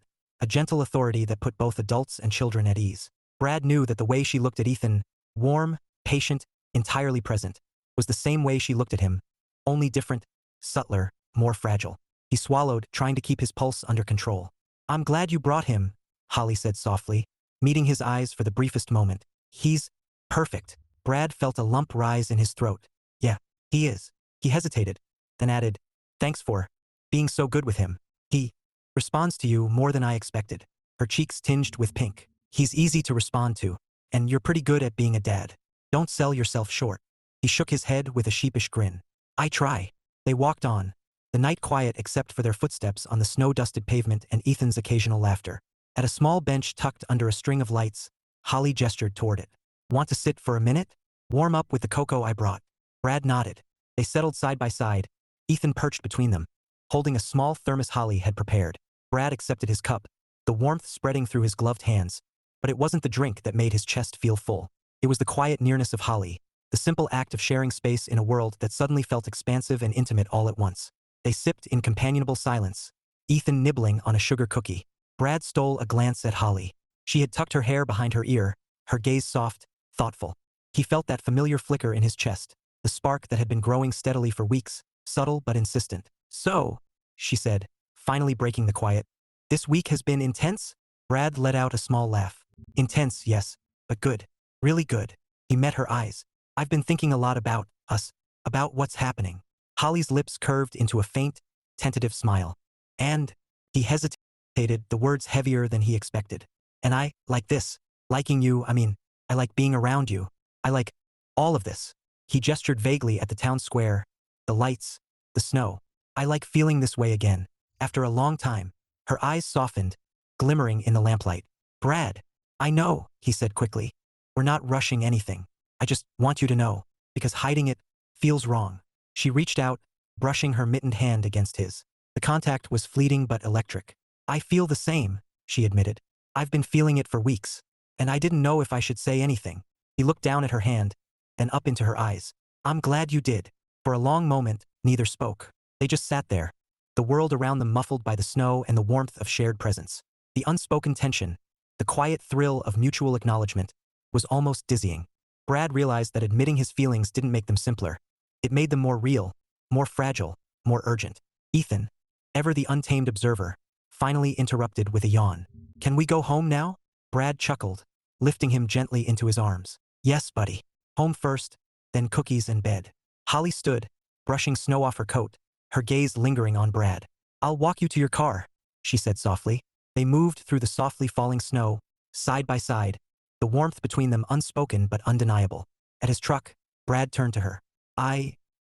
a gentle authority that put both adults and children at ease. Brad knew that the way she looked at Ethan, warm, patient, entirely present, was the same way she looked at him, only different, subtler, more fragile. He swallowed, trying to keep his pulse under control. I'm glad you brought him, Holly said softly. meeting his eyes for the briefest moment. He's perfect. Brad felt a lump rise in his throat. Yeah, he is. He hesitated, then added, thanks for being so good with him. He responds to you more than I expected. Her cheeks tinged with pink. He's easy to respond to, and you're pretty good at being a dad. Don't sell yourself short. He shook his head with a sheepish grin. I try. They walked on, the night quiet except for their footsteps on the snow-dusted pavement and Ethan's occasional laughter. At a small bench tucked under a string of lights, Holly gestured toward it. Want to sit for a minute? Warm up with the cocoa I brought. Brad nodded. They settled side by side, Ethan perched between them, holding a small thermos Holly had prepared. Brad accepted his cup, the warmth spreading through his gloved hands. But it wasn't the drink that made his chest feel full. It was the quiet nearness of Holly, the simple act of sharing space in a world that suddenly felt expansive and intimate all at once. They sipped in companionable silence, Ethan nibbling on a sugar cookie. Brad stole a glance at Holly. She had tucked her hair behind her ear, her gaze soft, thoughtful. He felt that familiar flicker in his chest, the spark that had been growing steadily for weeks, subtle but insistent. So, she said, finally breaking the quiet, this week has been intense? Brad let out a small laugh. Intense, yes, but good. Really good. He met her eyes. I've been thinking a lot about us, about what's happening. Holly's lips curved into a faint, tentative smile. And he hesitated, the words heavier than he expected. And I like this. Liking you, I like being around you. I like all of this. He gestured vaguely at the town square, the lights, the snow. I like feeling this way again. After a long time, her eyes softened, glimmering in the lamplight. Brad, I know, he said quickly. We're not rushing anything. I just want you to know, because hiding it feels wrong. She reached out, brushing her mittened hand against his. The contact was fleeting but electric. I feel the same, she admitted. I've been feeling it for weeks, and I didn't know if I should say anything. He looked down at her hand, then up into her eyes. I'm glad you did. For a long moment, neither spoke. They just sat there, the world around them muffled by the snow and the warmth of shared presence. The unspoken tension, the quiet thrill of mutual acknowledgement, was almost dizzying. Brad realized that admitting his feelings didn't make them simpler. It made them more real, more fragile, more urgent. Ethan, ever the untamed observer, finally interrupted with a yawn. Can we go home now? Brad chuckled, lifting him gently into his arms. Yes, buddy. Home first, then cookies and bed. Holly stood, brushing snow off her coat, her gaze lingering on Brad. I'll walk you to your car, she said softly. They moved through the softly falling snow, side by side, the warmth between them unspoken but undeniable. At his truck, Brad turned to her.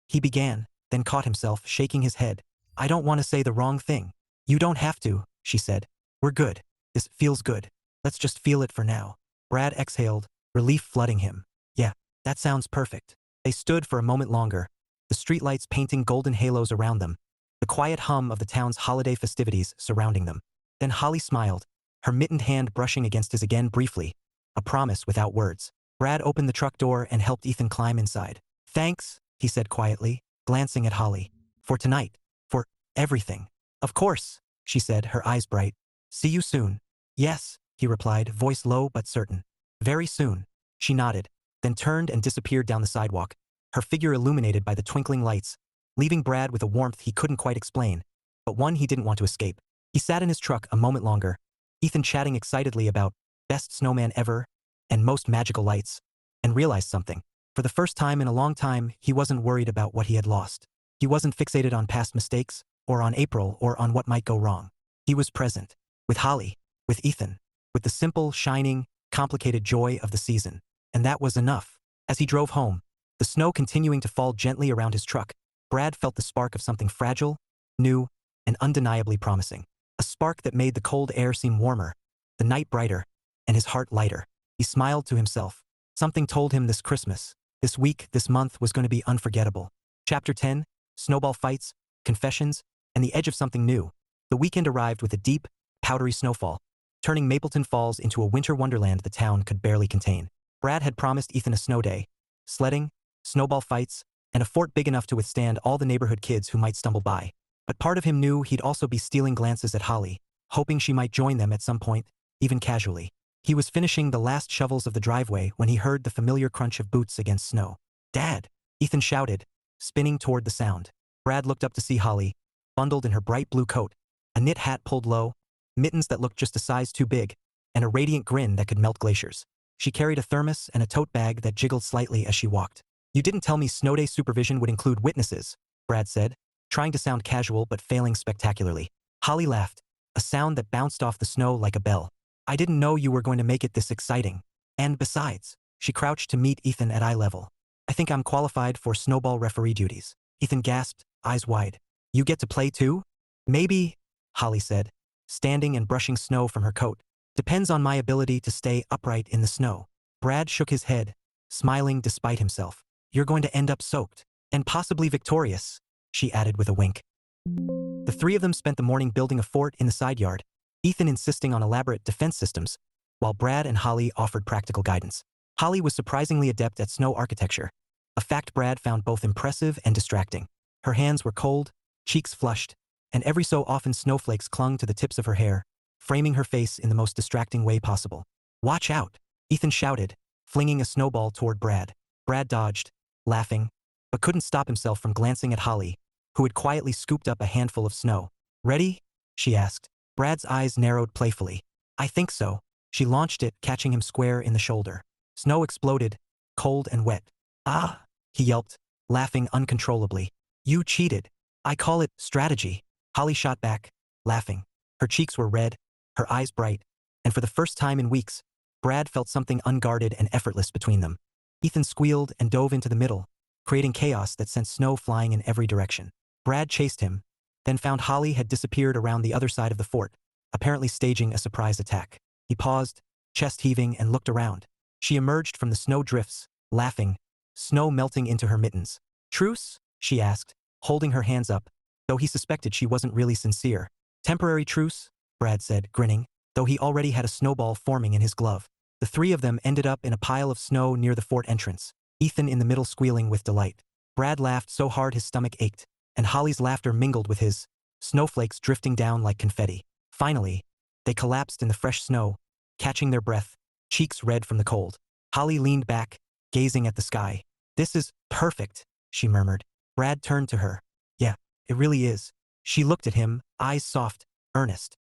He began, then caught himself, shaking his head. I don't want to say the wrong thing. You don't have to, she said. We're good. This feels good. Let's just feel it for now. Brad exhaled, relief flooding him. Yeah, that sounds perfect. They stood for a moment longer, the streetlights painting golden halos around them, the quiet hum of the town's holiday festivities surrounding them. Then Holly smiled, her mittened hand brushing against his again briefly, a promise without words. Brad opened the truck door and helped Ethan climb inside. Thanks, he said quietly, glancing at Holly. For tonight. For everything. Of course, she said, her eyes bright. See you soon. Yes, he replied, voice low but certain. Very soon. She nodded, then turned and disappeared down the sidewalk, her figure illuminated by the twinkling lights, leaving Brad with a warmth he couldn't quite explain, but one he didn't want to escape. He sat in his truck a moment longer, Ethan chatting excitedly about best snowman ever and most magical lights, and realized something. For the first time in a long time, he wasn't worried about what he had lost. He wasn't fixated on past mistakes, or on April, or on what might go wrong. He was present, with Holly, with Ethan, with the simple, shining, complicated joy of the season. And that was enough. As he drove home, the snow continuing to fall gently around his truck, Brad felt the spark of something fragile, new, and undeniably promising. A spark that made the cold air seem warmer, the night brighter, and his heart lighter. He smiled to himself. Something told him this Christmas, this week, this month was going to be unforgettable. Chapter 10, Snowball Fights, Confessions, and the Edge of Something New. The weekend arrived with a deep, powdery snowfall, turning Mapleton Falls into a winter wonderland the town could barely contain. Brad had promised Ethan a snow day, sledding, snowball fights, and a fort big enough to withstand all the neighborhood kids who might stumble by. But part of him knew he'd also be stealing glances at Holly, hoping she might join them at some point, even casually. He was finishing the last shovels of the driveway when he heard the familiar crunch of boots against snow. Dad! Ethan shouted, spinning toward the sound. Brad looked up to see Holly, bundled in her bright blue coat, a knit hat pulled low, mittens that looked just a size too big, and a radiant grin that could melt glaciers. She carried a thermos and a tote bag that jiggled slightly as she walked. "You didn't tell me snow day supervision would include witnesses," Brad said, trying to sound casual but failing spectacularly. Holly laughed, a sound that bounced off the snow like a bell. "I didn't know you were going to make it this exciting. And besides," she crouched to meet Ethan at eye level. "I think I'm qualified for snowball referee duties." Ethan gasped, eyes wide. "You get to play too?" "Maybe," Holly said, standing and brushing snow from her coat. "Depends on my ability to stay upright in the snow." Brad shook his head, smiling despite himself. "You're going to end up soaked. And possibly victorious," she added with a wink. The three of them spent the morning building a fort in the side yard, Ethan insisting on elaborate defense systems, while Brad and Holly offered practical guidance. Holly was surprisingly adept at snow architecture, a fact Brad found both impressive and distracting. Her hands were cold, cheeks flushed, and every so often snowflakes clung to the tips of her hair, framing her face in the most distracting way possible. "Watch out," Ethan shouted, flinging a snowball toward Brad. Brad dodged, laughing, but couldn't stop himself from glancing at Holly, who had quietly scooped up a handful of snow. "Ready?" she asked. Brad's eyes narrowed playfully. "I think so." She launched it, catching him square in the shoulder. Snow exploded, cold and wet. "Ah!" he yelped, laughing uncontrollably. "You cheated. I call it strategy." Holly shot back, laughing. Her cheeks were red, her eyes bright, and for the first time in weeks, Brad felt something unguarded and effortless between them. Ethan squealed and dove into the middle, creating chaos that sent snow flying in every direction. Brad chased him, then found Holly had disappeared around the other side of the fort, apparently staging a surprise attack. He paused, chest heaving, and looked around. She emerged from the snow drifts, laughing, snow melting into her mittens. "Truce?" she asked, holding her hands up, though he suspected she wasn't really sincere. "Temporary truce," Brad said, grinning, though he already had a snowball forming in his glove. The three of them ended up in a pile of snow near the fort entrance, Ethan in the middle squealing with delight. Brad laughed so hard his stomach ached, and Holly's laughter mingled with his, snowflakes drifting down like confetti. Finally, they collapsed in the fresh snow, catching their breath, cheeks red from the cold. Holly leaned back, gazing at the sky. "This is perfect," she murmured. Brad turned to her. "Yeah, it really is." She looked at him, eyes soft, earnest.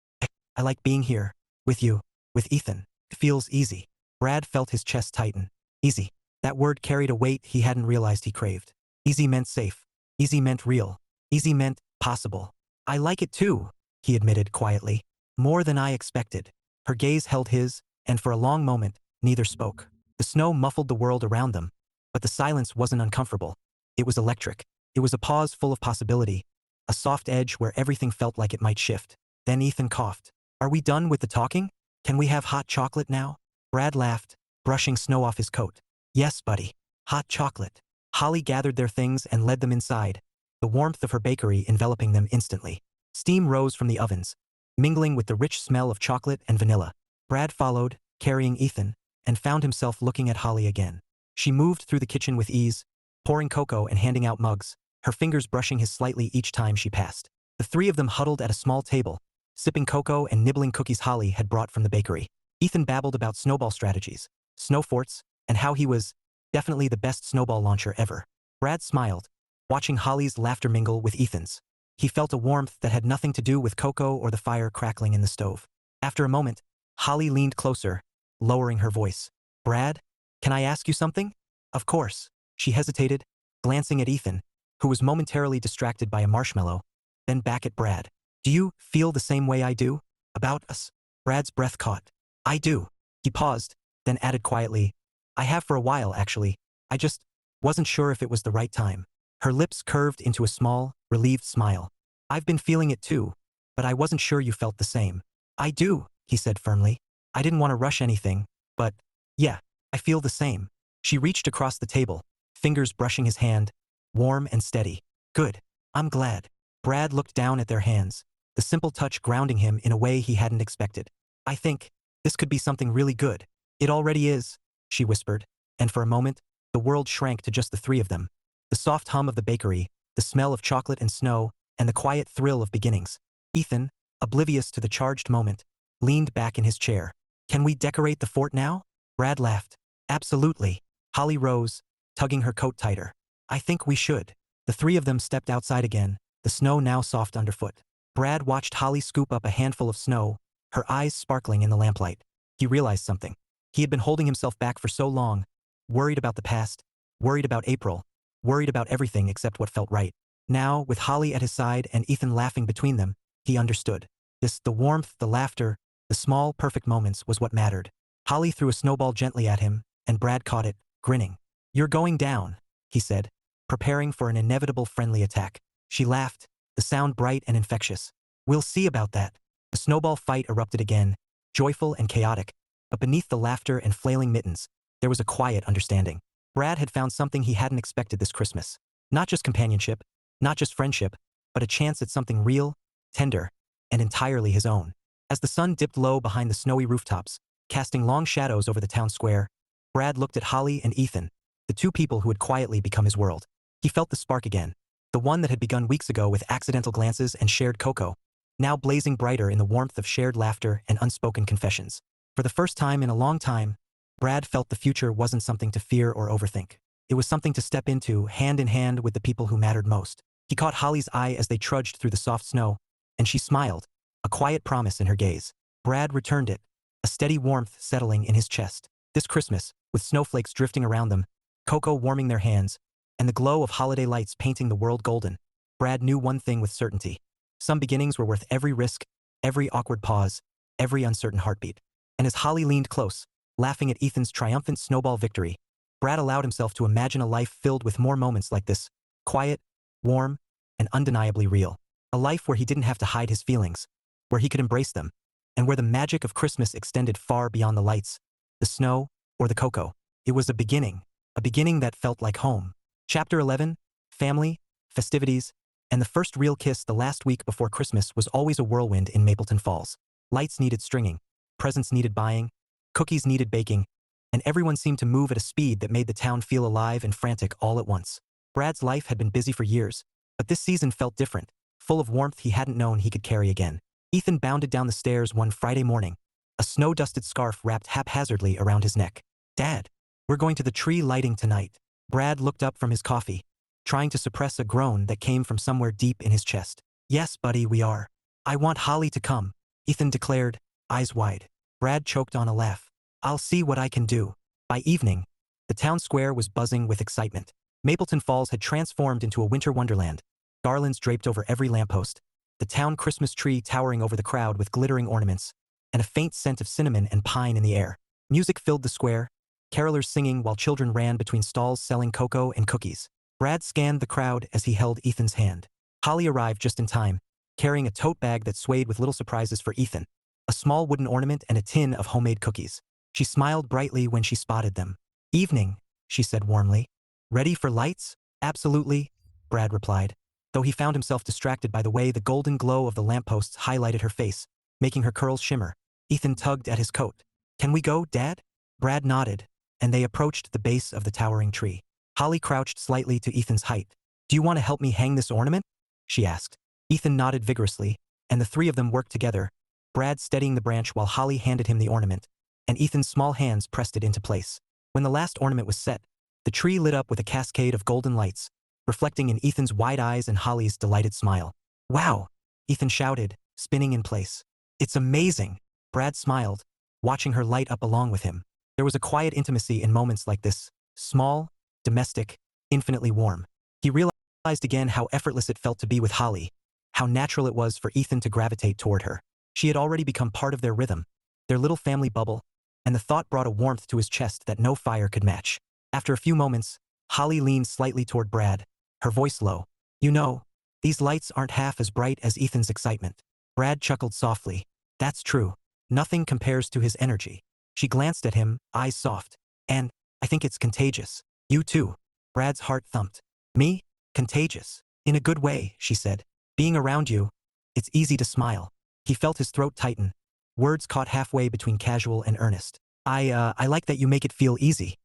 I like being here, with you, with Ethan. It feels easy." Brad felt his chest tighten. Easy. That word carried a weight he hadn't realized he craved. Easy meant safe. Easy meant real. Easy meant possible. "I like it too," he admitted quietly. "More than I expected." Her gaze held his, and for a long moment, neither spoke. The snow muffled the world around them, but the silence wasn't uncomfortable. It was electric. It was a pause full of possibility, a soft edge where everything felt like it might shift. Then Ethan coughed. "Are we done with the talking? Can we have hot chocolate now?" Brad laughed, brushing snow off his coat. "Yes, buddy. Hot chocolate." Holly gathered their things and led them inside, the warmth of her bakery enveloping them instantly. Steam rose from the ovens, mingling with the rich smell of chocolate and vanilla. Brad followed, carrying Ethan, and found himself looking at Holly again. She moved through the kitchen with ease, pouring cocoa and handing out mugs, her fingers brushing his slightly each time she passed. The three of them huddled at a small table, sipping cocoa and nibbling cookies Holly had brought from the bakery. Ethan babbled about snowball strategies, snow forts, and how he was definitely the best snowball launcher ever. Brad smiled, watching Holly's laughter mingle with Ethan's. He felt a warmth that had nothing to do with cocoa or the fire crackling in the stove. After a moment, Holly leaned closer, lowering her voice. "Brad, can I ask you something?" "Of course." She hesitated, glancing at Ethan, who was momentarily distracted by a marshmallow, then back at Brad. "Do you feel the same way I do? About us?" Brad's breath caught. "I do." He paused, then added quietly, "I have for a while, actually. I just wasn't sure if it was the right time." Her lips curved into a small, relieved smile. "I've been feeling it too, but I wasn't sure you felt the same." "I do," he said firmly. "I didn't want to rush anything, but yeah, I feel the same." She reached across the table, fingers brushing his hand, warm and steady. "Good. I'm glad." Brad looked down at their hands, the simple touch grounding him in a way he hadn't expected. "I think this could be something really good." "It already is," she whispered, and for a moment, the world shrank to just the three of them. The soft hum of the bakery, the smell of chocolate and snow, and the quiet thrill of beginnings. Ethan, oblivious to the charged moment, leaned back in his chair. "Can we decorate the fort now?" Brad laughed. "Absolutely." Holly rose, tugging her coat tighter. "I think we should." The three of them stepped outside again, the snow now soft underfoot. Brad watched Holly scoop up a handful of snow, her eyes sparkling in the lamplight. he realized something. He had been holding himself back for so long, worried about the past, worried about April, worried about everything except what felt right. Now, with Holly at his side and Ethan laughing between them, he understood. The warmth, the laughter, the small, perfect moments was what mattered. Holly threw a snowball gently at him, and Brad caught it, grinning. "You're going down," he said, preparing for an inevitable friendly attack. She laughed, the sound bright and infectious. "We'll see about that." The snowball fight erupted again, joyful and chaotic, but beneath the laughter and flailing mittens, there was a quiet understanding. Brad had found something he hadn't expected this Christmas. Not just companionship, not just friendship, but a chance at something real, tender, and entirely his own. As the sun dipped low behind the snowy rooftops, casting long shadows over the town square, Brad looked at Holly and Ethan, the two people who had quietly become his world. He felt the spark again, the one that had begun weeks ago with accidental glances and shared cocoa, now blazing brighter in the warmth of shared laughter and unspoken confessions. For the first time in a long time, Brad felt the future wasn't something to fear or overthink. It was something to step into, hand in hand with the people who mattered most. He caught Holly's eye as they trudged through the soft snow, and she smiled, a quiet promise in her gaze. Brad returned it, a steady warmth settling in his chest. This Christmas, with snowflakes drifting around them, cocoa warming their hands, and the glow of holiday lights painting the world golden, Brad knew one thing with certainty. Some beginnings were worth every risk, every awkward pause, every uncertain heartbeat. And as Holly leaned close, laughing at Ethan's triumphant snowball victory, Brad allowed himself to imagine a life filled with more moments like this, quiet, warm, and undeniably real. A life where he didn't have to hide his feelings, where he could embrace them, and where the magic of Christmas extended far beyond the lights, the snow, or the cocoa. It was a beginning that felt like home. Chapter 11, Family, Festivities, and the first real kiss the last week before Christmas was always a whirlwind in Mapleton Falls. Lights needed stringing, presents needed buying, cookies needed baking, and everyone seemed to move at a speed that made the town feel alive and frantic all at once. Brad's life had been busy for years, but this season felt different, full of warmth he hadn't known he could carry again. Ethan bounded down the stairs one Friday morning, a snow-dusted scarf wrapped haphazardly around his neck. "Dad, we're going to the tree lighting tonight." Brad looked up from his coffee, trying to suppress a groan that came from somewhere deep in his chest. "Yes, buddy, we are. I want Holly to come," Ethan declared, eyes wide. Brad choked on a laugh. "I'll see what I can do." By evening, the town square was buzzing with excitement. Mapleton Falls had transformed into a winter wonderland, garlands draped over every lamppost, the town Christmas tree towering over the crowd with glittering ornaments, and a faint scent of cinnamon and pine in the air. Music filled the square, carolers singing while children ran between stalls selling cocoa and cookies. Brad scanned the crowd as he held Ethan's hand. Holly arrived just in time, carrying a tote bag that swayed with little surprises for Ethan, a small wooden ornament and a tin of homemade cookies. She smiled brightly when she spotted them. "Evening," she said warmly. "Ready for lights?" "Absolutely," Brad replied, though he found himself distracted by the way the golden glow of the lampposts highlighted her face, making her curls shimmer. Ethan tugged at his coat. "Can we go, Dad?" Brad nodded, and they approached the base of the towering tree. Holly crouched slightly to Ethan's height. "Do you want to help me hang this ornament?" she asked. Ethan nodded vigorously, and the three of them worked together, Brad steadying the branch while Holly handed him the ornament, and Ethan's small hands pressed it into place. When the last ornament was set, the tree lit up with a cascade of golden lights, reflecting in Ethan's wide eyes and Holly's delighted smile. "Wow!" Ethan shouted, spinning in place. "It's amazing!" Brad smiled, watching her light up along with him. There was a quiet intimacy in moments like this, small, domestic, infinitely warm. He realized again how effortless it felt to be with Holly, how natural it was for Ethan to gravitate toward her. She had already become part of their rhythm, their little family bubble, and the thought brought a warmth to his chest that no fire could match. After a few moments, Holly leaned slightly toward Brad, her voice low. "You know, these lights aren't half as bright as Ethan's excitement." Brad chuckled softly. "That's true. Nothing compares to his energy." She glanced at him, eyes soft. "And I think it's contagious." "You too." Brad's heart thumped. "Me? Contagious? In a good way," she said. "Being around you, it's easy to smile." He felt his throat tighten, words caught halfway between casual and earnest. I like that you make it feel easy.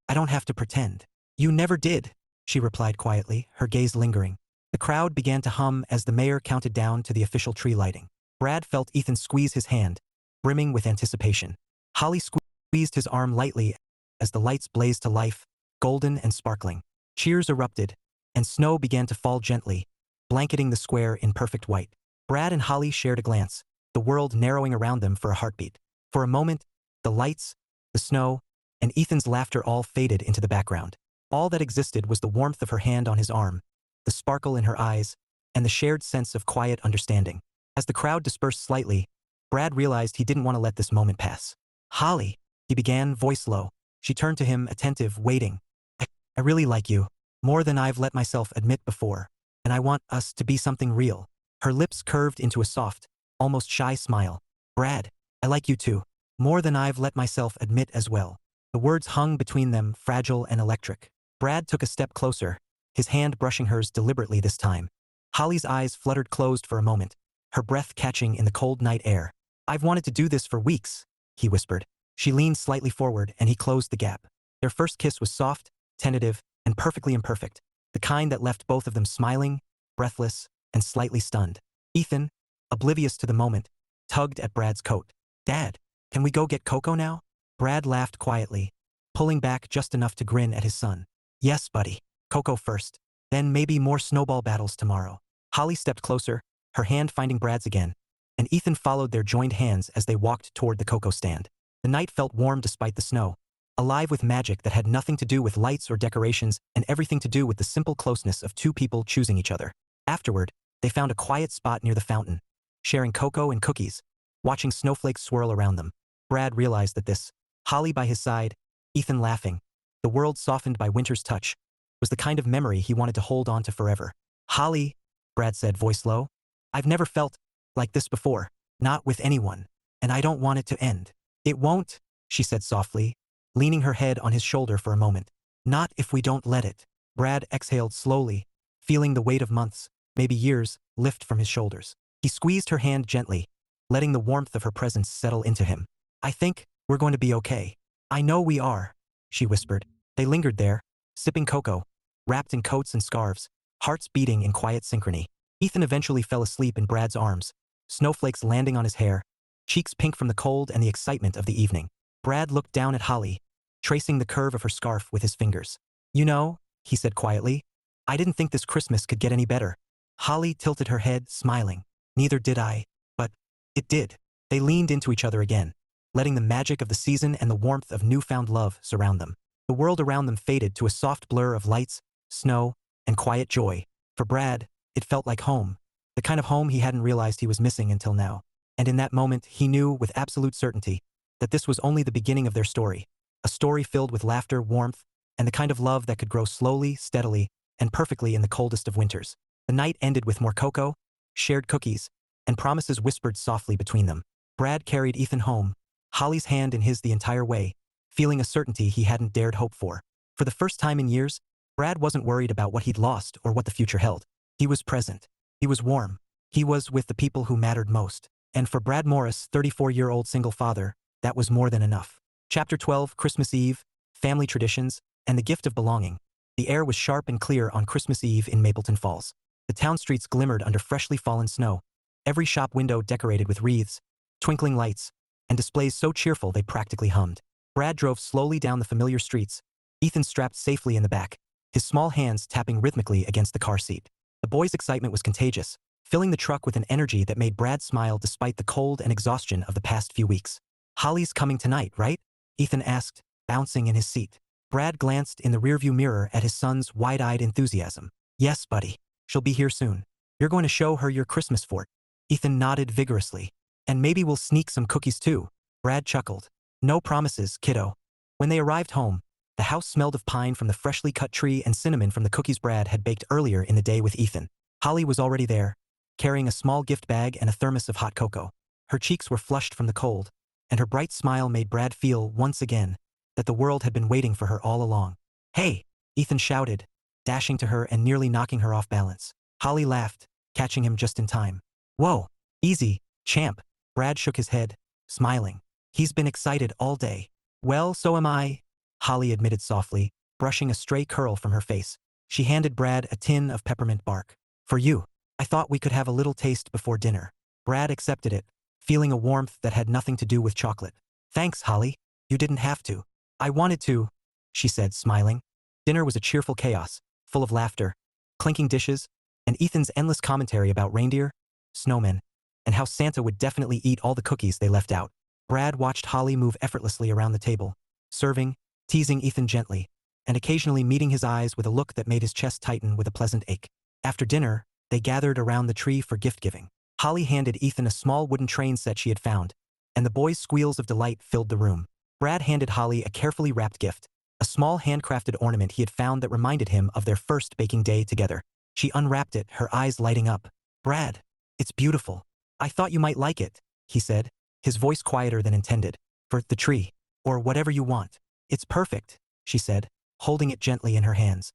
I don't have to pretend." "You never did," she replied quietly, her gaze lingering. The crowd began to hum as the mayor counted down to the official tree lighting. Brad felt Ethan squeeze his hand, brimming with anticipation. Holly squeezed his arm lightly as the lights blazed to life, golden and sparkling. Cheers erupted, and snow began to fall gently, blanketing the square in perfect white. Brad and Holly shared a glance, the world narrowing around them for a heartbeat. For a moment, The lights, the snow, and Ethan's laughter all faded into the background. All that existed was the warmth of her hand on his arm, the sparkle in her eyes, and the shared sense of quiet understanding. As the crowd dispersed slightly, Brad realized he didn't want to let this moment pass. "Holly," he began, voice low. She turned to him, attentive, waiting. I really like you, more than I've let myself admit before, and I want us to be something real." Her lips curved into a soft, almost shy smile. "Brad, I like you too, more than I've let myself admit as well." The words hung between them, fragile and electric. Brad took a step closer, his hand brushing hers deliberately this time. Holly's eyes fluttered closed for a moment, her breath catching in the cold night air. "I've wanted to do this for weeks," he whispered. She leaned slightly forward and he closed the gap. Their first kiss was soft, tentative, and perfectly imperfect, the kind that left both of them smiling, breathless, and slightly stunned. Ethan, oblivious to the moment, tugged at Brad's coat. "Dad, can we go get Coco now?" Brad laughed quietly, pulling back just enough to grin at his son. "Yes, buddy. Coco first. Then maybe more snowball battles tomorrow." Holly stepped closer, her hand finding Brad's again, and Ethan followed their joined hands as they walked toward the Coco stand. The night felt warm despite the snow, alive with magic that had nothing to do with lights or decorations and everything to do with the simple closeness of two people choosing each other. Afterward, they found a quiet spot near the fountain, sharing cocoa and cookies, watching snowflakes swirl around them. Brad realized that this, Holly by his side, Ethan laughing, the world softened by winter's touch, was the kind of memory he wanted to hold on to forever. "Holly," Brad said, voice low, "I've never felt like this before, not with anyone, and I don't want it to end." "It won't," she said softly, leaning her head on his shoulder for a moment. "Not if we don't let it." Brad exhaled slowly, feeling the weight of months, maybe years, lift from his shoulders. He squeezed her hand gently, letting the warmth of her presence settle into him. "I think we're going to be okay." "I know we are," she whispered. They lingered there, sipping cocoa, wrapped in coats and scarves, hearts beating in quiet synchrony. Ethan eventually fell asleep in Brad's arms, snowflakes landing on his hair, cheeks pink from the cold and the excitement of the evening. Brad looked down at Holly, tracing the curve of her scarf with his fingers. "You know," he said quietly, "I didn't think this Christmas could get any better." Holly tilted her head, smiling. "Neither did I, but it did." They leaned into each other again, letting the magic of the season and the warmth of newfound love surround them. The world around them faded to a soft blur of lights, snow, and quiet joy. For Brad, it felt like home, the kind of home he hadn't realized he was missing until now. And in that moment, he knew with absolute certainty that this was only the beginning of their story, a story filled with laughter, warmth, and the kind of love that could grow slowly, steadily, and perfectly in the coldest of winters. The night ended with more cocoa, shared cookies, and promises whispered softly between them. Brad carried Ethan home, Holly's hand in his the entire way, feeling a certainty he hadn't dared hope for. For the first time in years, Brad wasn't worried about what he'd lost or what the future held. He was present. He was warm. He was with the people who mattered most. And for Brad Morris, 34-year-old single father, that was more than enough. Chapter 12, Christmas Eve, Family Traditions, and the Gift of Belonging. The air was sharp and clear on Christmas Eve in Mapleton Falls. The town streets glimmered under freshly fallen snow, every shop window decorated with wreaths, twinkling lights, and displays so cheerful they practically hummed. Brad drove slowly down the familiar streets, Ethan strapped safely in the back, his small hands tapping rhythmically against the car seat. The boy's excitement was contagious, filling the truck with an energy that made Brad smile despite the cold and exhaustion of the past few weeks. "Holly's coming tonight, right?" Ethan asked, bouncing in his seat. Brad glanced in the rearview mirror at his son's wide-eyed enthusiasm. "Yes, buddy. She'll be here soon. You're going to show her your Christmas fort." Ethan nodded vigorously. "And maybe we'll sneak some cookies too." Brad chuckled. "No promises, kiddo." When they arrived home, the house smelled of pine from the freshly cut tree and cinnamon from the cookies Brad had baked earlier in the day with Ethan. Holly was already there, carrying a small gift bag and a thermos of hot cocoa. Her cheeks were flushed from the cold, and her bright smile made Brad feel, once again, that the world had been waiting for her all along. "Hey!" Ethan shouted, dashing to her and nearly knocking her off balance. Holly laughed, catching him just in time. "Whoa, easy, champ." Brad shook his head, smiling. "He's been excited all day." "Well, so am I," Holly admitted softly, brushing a stray curl from her face. She handed Brad a tin of peppermint bark. "For you. I thought we could have a little taste before dinner." Brad accepted it, feeling a warmth that had nothing to do with chocolate. "Thanks, Holly. You didn't have to." "I wanted to," she said, smiling. Dinner was a cheerful chaos, full of laughter, clinking dishes, and Ethan's endless commentary about reindeer, snowmen, and how Santa would definitely eat all the cookies they left out. Brad watched Holly move effortlessly around the table, serving, teasing Ethan gently, and occasionally meeting his eyes with a look that made his chest tighten with a pleasant ache. After dinner, they gathered around the tree for gift-giving. Holly handed Ethan a small wooden train set she had found, and the boys' squeals of delight filled the room. Brad handed Holly a carefully wrapped gift, a small handcrafted ornament he had found that reminded him of their first baking day together. She unwrapped it, her eyes lighting up. "Brad, it's beautiful. I thought you might like it," he said, his voice quieter than intended. "For the tree, or whatever you want. It's perfect," she said, holding it gently in her hands.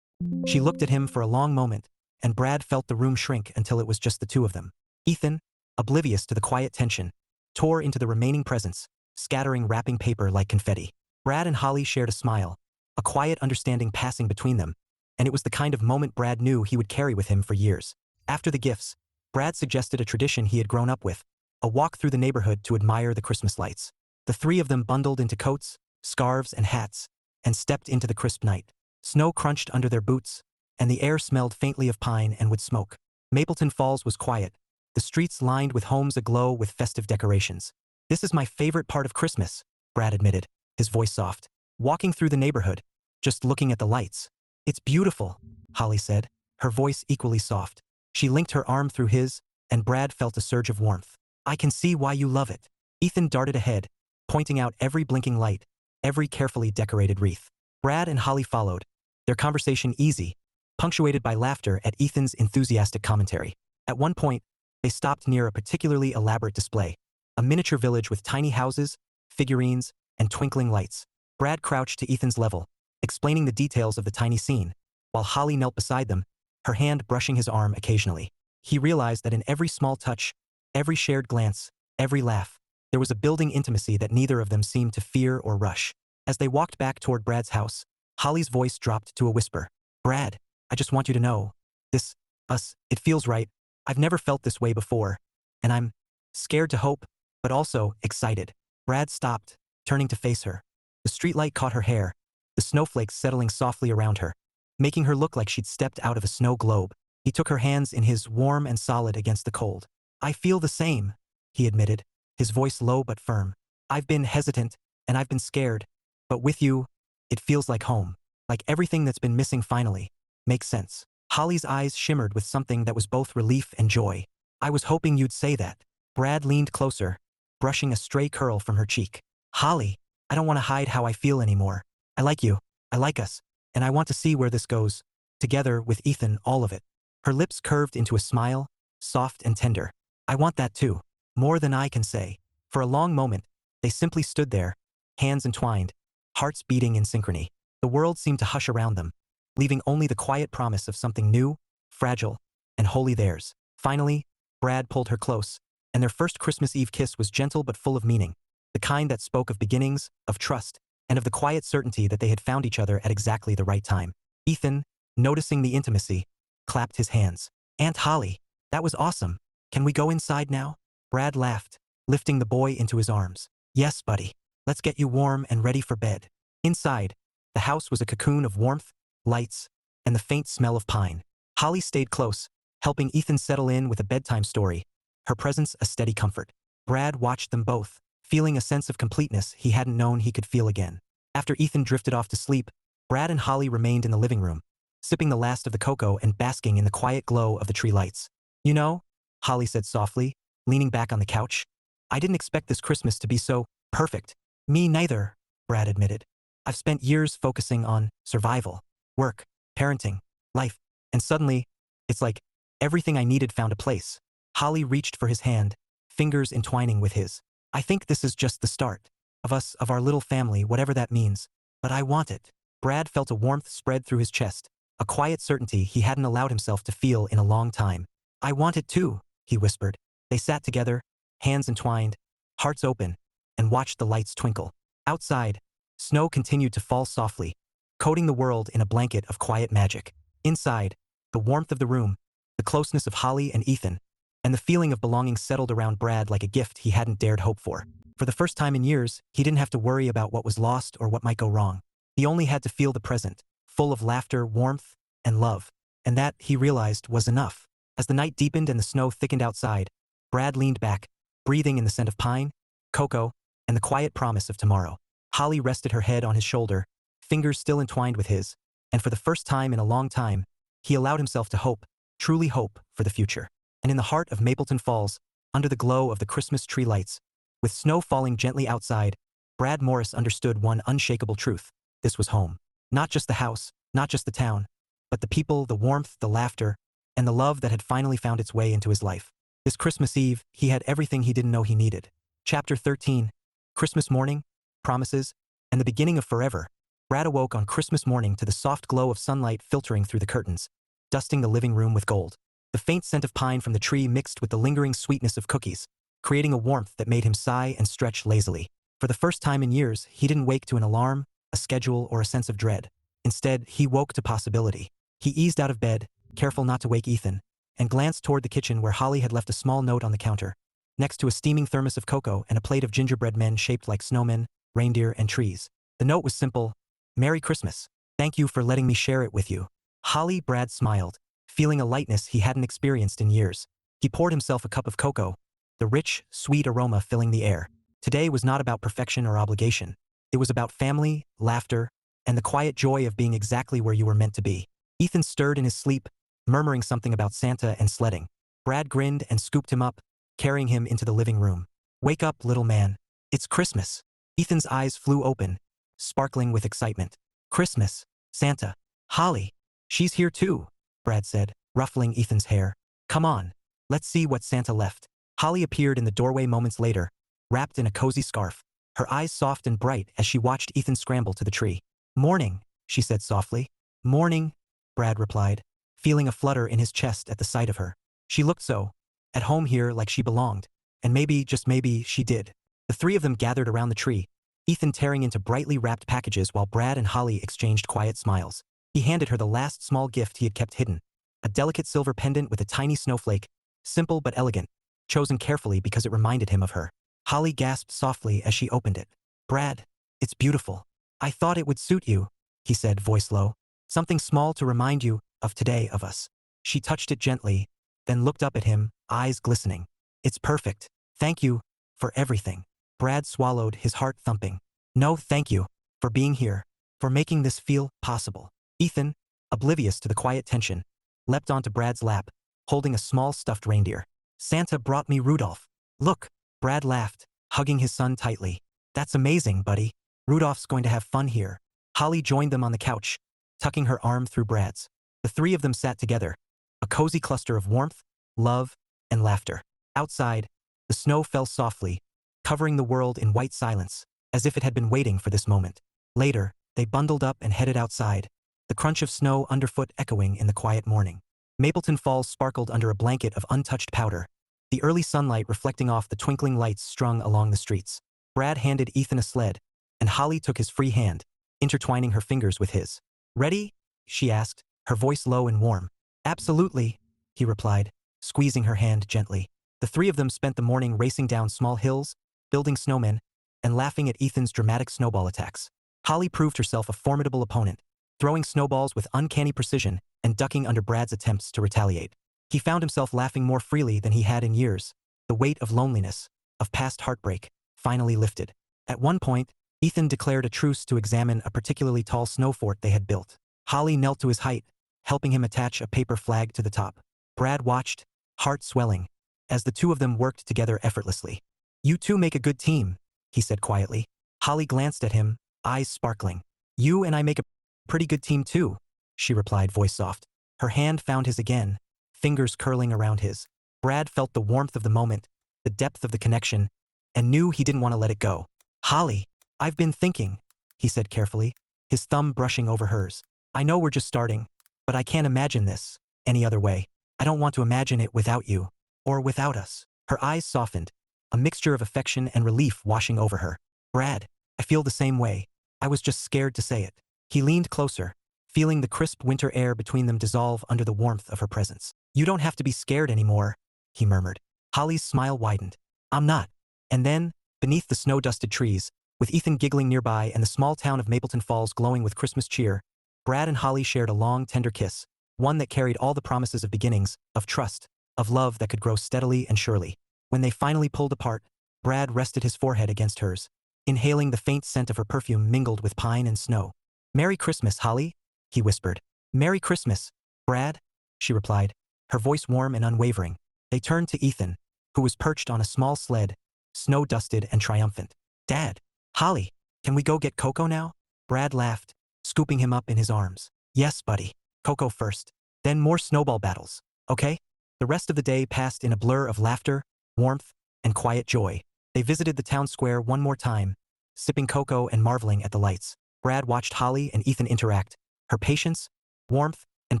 She looked at him for a long moment, and Brad felt the room shrink until it was just the two of them. Ethan, oblivious to the quiet tension, tore into the remaining presents, scattering wrapping paper like confetti. Brad and Holly shared a smile, a quiet understanding passing between them, and it was the kind of moment Brad knew he would carry with him for years. After the gifts, Brad suggested a tradition he had grown up with, a walk through the neighborhood to admire the Christmas lights. The three of them bundled into coats, scarves, and hats, and stepped into the crisp night. Snow crunched under their boots, and the air smelled faintly of pine and wood smoke. Mapleton Falls was quiet, the streets lined with homes aglow with festive decorations. "This is my favorite part of Christmas," Brad admitted, his voice soft. "Walking through the neighborhood, just looking at the lights." "It's beautiful," Holly said, her voice equally soft. She linked her arm through his, and Brad felt a surge of warmth. "I can see why you love it." Ethan darted ahead, pointing out every blinking light, every carefully decorated wreath. Brad and Holly followed, their conversation easy, punctuated by laughter at Ethan's enthusiastic commentary. At one point, they stopped near a particularly elaborate display, a miniature village with tiny houses, figurines, and twinkling lights. Brad crouched to Ethan's level, explaining the details of the tiny scene, while Holly knelt beside them, her hand brushing his arm occasionally. He realized that in every small touch, every shared glance, every laugh, there was a building intimacy that neither of them seemed to fear or rush. As they walked back toward Brad's house, Holly's voice dropped to a whisper. "Brad, I just want you to know. It feels right. I've never felt this way before, and I'm scared to hope, but also excited." Brad stopped, turning to face her. The streetlight caught her hair, the snowflakes settling softly around her, making her look like she'd stepped out of a snow globe. He took her hands in his, warm and solid against the cold. "I feel the same," he admitted, his voice low but firm. "I've been hesitant, and I've been scared, but with you, it feels like home. Like everything that's been missing finally makes sense." Holly's eyes shimmered with something that was both relief and joy. "I was hoping you'd say that." Brad leaned closer, brushing a stray curl from her cheek. "Holly, I don't want to hide how I feel anymore. I like you, I like us, and I want to see where this goes. Together with Ethan, all of it." Her lips curved into a smile, soft and tender. "I want that too, more than I can say." For a long moment, they simply stood there, hands entwined, hearts beating in synchrony. The world seemed to hush around them, leaving only the quiet promise of something new, fragile, and wholly theirs. Finally, Brad pulled her close, and their first Christmas Eve kiss was gentle but full of meaning, the kind that spoke of beginnings, of trust, and of the quiet certainty that they had found each other at exactly the right time. Ethan, noticing the intimacy, clapped his hands. "Aunt Holly, that was awesome. Can we go inside now?" Brad laughed, lifting the boy into his arms. "Yes, buddy. Let's get you warm and ready for bed." Inside, the house was a cocoon of warmth, lights, and the faint smell of pine. Holly stayed close, helping Ethan settle in with a bedtime story, her presence a steady comfort. Brad watched them both, feeling a sense of completeness he hadn't known he could feel again. After Ethan drifted off to sleep, Brad and Holly remained in the living room, sipping the last of the cocoa and basking in the quiet glow of the tree lights. "You know," Holly said softly, leaning back on the couch, "I didn't expect this Christmas to be so perfect." "Me neither," Brad admitted. "I've spent years focusing on survival, work, parenting, life, and suddenly, it's like everything I needed found a place." Holly reached for his hand, fingers entwining with his. "I think this is just the start. Of us, of our little family, whatever that means. But I want it." Brad felt a warmth spread through his chest, a quiet certainty he hadn't allowed himself to feel in a long time. "I want it too," he whispered. They sat together, hands entwined, hearts open, and watched the lights twinkle. Outside, snow continued to fall softly, coating the world in a blanket of quiet magic. Inside, the warmth of the room, the closeness of Holly and Ethan, and the feeling of belonging settled around Brad like a gift he hadn't dared hope for. For the first time in years, he didn't have to worry about what was lost or what might go wrong. He only had to feel the present, full of laughter, warmth, and love. And that, he realized, was enough. As the night deepened and the snow thickened outside, Brad leaned back, breathing in the scent of pine, cocoa, and the quiet promise of tomorrow. Holly rested her head on his shoulder, fingers still entwined with his, and for the first time in a long time, he allowed himself to hope, truly hope, for the future. And in the heart of Mapleton Falls, under the glow of the Christmas tree lights, with snow falling gently outside, Brad Morris understood one unshakable truth. This was home. Not just the house, not just the town, but the people, the warmth, the laughter, and the love that had finally found its way into his life. This Christmas Eve, he had everything he didn't know he needed. Chapter 13. Christmas morning, promises, and the beginning of forever. Brad awoke on Christmas morning to the soft glow of sunlight filtering through the curtains, dusting the living room with gold. The faint scent of pine from the tree mixed with the lingering sweetness of cookies, creating a warmth that made him sigh and stretch lazily. For the first time in years, he didn't wake to an alarm, a schedule, or a sense of dread. Instead, he woke to possibility. He eased out of bed, careful not to wake Ethan, and glanced toward the kitchen where Holly had left a small note on the counter, next to a steaming thermos of cocoa and a plate of gingerbread men shaped like snowmen, reindeer, and trees. The note was simple: "Merry Christmas. Thank you for letting me share it with you." Holly. Brad smiled, feeling a lightness he hadn't experienced in years. He poured himself a cup of cocoa, the rich, sweet aroma filling the air. Today was not about perfection or obligation. It was about family, laughter, and the quiet joy of being exactly where you were meant to be. Ethan stirred in his sleep, murmuring something about Santa and sledding. Brad grinned and scooped him up, carrying him into the living room. "Wake up, little man. It's Christmas." Ethan's eyes flew open, sparkling with excitement. "Christmas, Santa. Holly. She's here too," Brad said, ruffling Ethan's hair. "Come on, let's see what Santa left." Holly appeared in the doorway moments later, wrapped in a cozy scarf, her eyes soft and bright as she watched Ethan scramble to the tree. "Morning," she said softly. "Morning," Brad replied, feeling a flutter in his chest at the sight of her. She looked so at home here, like she belonged, and maybe, just maybe, she did. The three of them gathered around the tree, Ethan tearing into brightly wrapped packages while Brad and Holly exchanged quiet smiles. He handed her the last small gift he had kept hidden, a delicate silver pendant with a tiny snowflake, simple but elegant, chosen carefully because it reminded him of her. Holly gasped softly as she opened it. "Brad, it's beautiful. I thought it would suit you," he said, voice low. "Something small to remind you of today, of us." She touched it gently, then looked up at him, eyes glistening. "It's perfect. Thank you for everything." Brad swallowed, his heart thumping. "No, thank you for being here, for making this feel possible." Ethan, oblivious to the quiet tension, leapt onto Brad's lap, holding a small stuffed reindeer. "Santa brought me Rudolph. Look." Brad laughed, hugging his son tightly. "That's amazing, buddy. Rudolph's going to have fun here." Holly joined them on the couch, tucking her arm through Brad's. The three of them sat together, a cozy cluster of warmth, love, and laughter. Outside, the snow fell softly, covering the world in white silence, as if it had been waiting for this moment. Later, they bundled up and headed outside, the crunch of snow underfoot echoing in the quiet morning. Mapleton Falls sparkled under a blanket of untouched powder, the early sunlight reflecting off the twinkling lights strung along the streets. Brad handed Ethan a sled, and Holly took his free hand, intertwining her fingers with his. "Ready?" she asked, her voice low and warm. "Absolutely," he replied, squeezing her hand gently. The three of them spent the morning racing down small hills, building snowmen, and laughing at Ethan's dramatic snowball attacks. Holly proved herself a formidable opponent, throwing snowballs with uncanny precision and ducking under Brad's attempts to retaliate. He found himself laughing more freely than he had in years. The weight of loneliness, of past heartbreak, finally lifted. At one point, Ethan declared a truce to examine a particularly tall snow fort they had built. Holly knelt to his height, helping him attach a paper flag to the top. Brad watched, heart swelling, as the two of them worked together effortlessly. "You two make a good team," he said quietly. Holly glanced at him, eyes sparkling. "You and I make a pretty good team too," she replied, voice soft. Her hand found his again, fingers curling around his. Brad felt the warmth of the moment, the depth of the connection, and knew he didn't want to let it go. "Holly, I've been thinking," he said carefully, his thumb brushing over hers. "I know we're just starting, but I can't imagine this any other way. I don't want to imagine it without you, or without us." Her eyes softened, a mixture of affection and relief washing over her. "Brad, I feel the same way. I was just scared to say it." He leaned closer, feeling the crisp winter air between them dissolve under the warmth of her presence. "You don't have to be scared anymore," he murmured. Holly's smile widened. "I'm not." And then, beneath the snow-dusted trees, with Ethan giggling nearby and the small town of Mapleton Falls glowing with Christmas cheer, Brad and Holly shared a long, tender kiss, one that carried all the promises of beginnings, of trust, of love that could grow steadily and surely. When they finally pulled apart, Brad rested his forehead against hers, inhaling the faint scent of her perfume mingled with pine and snow. "Merry Christmas, Holly," he whispered. "Merry Christmas, Brad," she replied, her voice warm and unwavering. They turned to Ethan, who was perched on a small sled, snow-dusted and triumphant. "Dad, Holly, can we go get Coco now?" Brad laughed, scooping him up in his arms. "Yes, buddy. Coco first. Then more snowball battles, okay?" The rest of the day passed in a blur of laughter, warmth, and quiet joy. They visited the town square one more time, sipping cocoa and marveling at the lights. Brad watched Holly and Ethan interact, her patience, warmth, and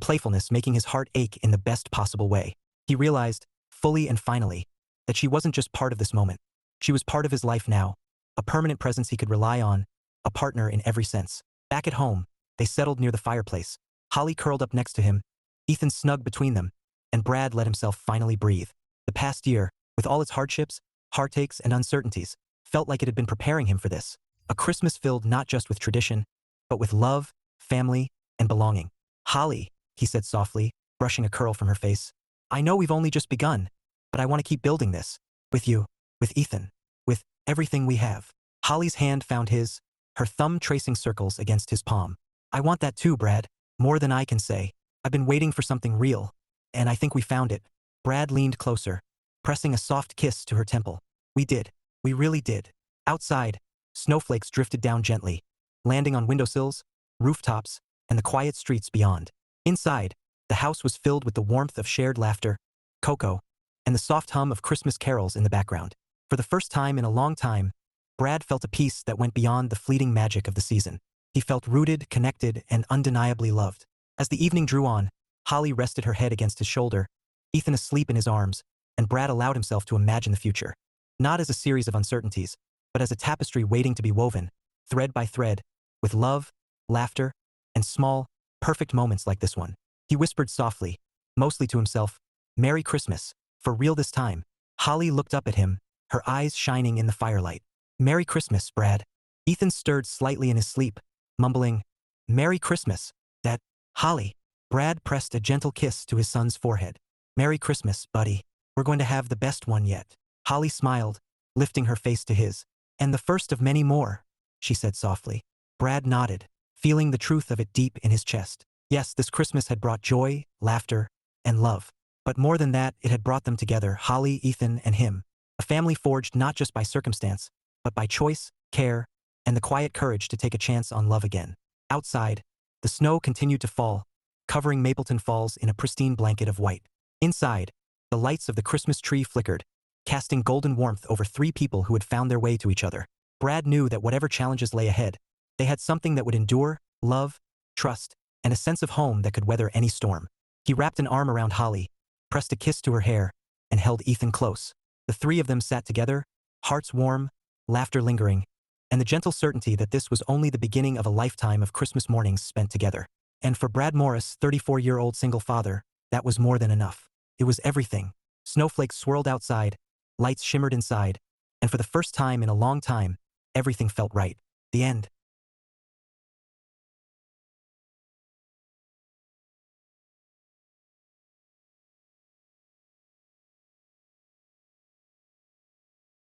playfulness making his heart ache in the best possible way. He realized, fully and finally, that she wasn't just part of this moment. She was part of his life now, a permanent presence he could rely on, a partner in every sense. Back at home, they settled near the fireplace. Holly curled up next to him, Ethan snug between them, and Brad let himself finally breathe. The past year, with all its hardships, heartaches, and uncertainties, felt like it had been preparing him for this. A Christmas filled not just with tradition, but with love, family, and belonging. "Holly," he said softly, brushing a curl from her face, "I know we've only just begun, but I want to keep building this. With you, with Ethan, with everything we have." Holly's hand found his, her thumb tracing circles against his palm. "I want that too, Brad. More than I can say. I've been waiting for something real, and I think we found it." Brad leaned closer, pressing a soft kiss to her temple. "We did. We really did." Outside, snowflakes drifted down gently, landing on windowsills, rooftops, and the quiet streets beyond. Inside, the house was filled with the warmth of shared laughter, cocoa, and the soft hum of Christmas carols in the background. For the first time in a long time, Brad felt a peace that went beyond the fleeting magic of the season. He felt rooted, connected, and undeniably loved. As the evening drew on, Holly rested her head against his shoulder, Ethan asleep in his arms, and Brad allowed himself to imagine the future. Not as a series of uncertainties, but as a tapestry waiting to be woven, thread by thread, with love, laughter, and small, perfect moments like this one. He whispered softly, mostly to himself, "Merry Christmas, for real this time." Holly looked up at him, her eyes shining in the firelight. "Merry Christmas, Brad." Ethan stirred slightly in his sleep, mumbling, "Merry Christmas, Dad." "Holly." Brad pressed a gentle kiss to his son's forehead. "Merry Christmas, buddy. We're going to have the best one yet." Holly smiled, lifting her face to his. "And the first of many more," she said softly. Brad nodded, feeling the truth of it deep in his chest. Yes, this Christmas had brought joy, laughter, and love. But more than that, it had brought them together, Holly, Ethan, and him. A family forged not just by circumstance, but by choice, care, and the quiet courage to take a chance on love again. Outside, the snow continued to fall, covering Mapleton Falls in a pristine blanket of white. Inside, the lights of the Christmas tree flickered, casting golden warmth over three people who had found their way to each other. Brad knew that whatever challenges lay ahead, they had something that would endure, love, trust, and a sense of home that could weather any storm. He wrapped an arm around Holly, pressed a kiss to her hair, and held Ethan close. The three of them sat together, hearts warm, laughter lingering, and the gentle certainty that this was only the beginning of a lifetime of Christmas mornings spent together. And for Brad Morris, 34-year-old single father, that was more than enough. It was everything. Snowflakes swirled outside, lights shimmered inside, and for the first time in a long time, everything felt right. The end.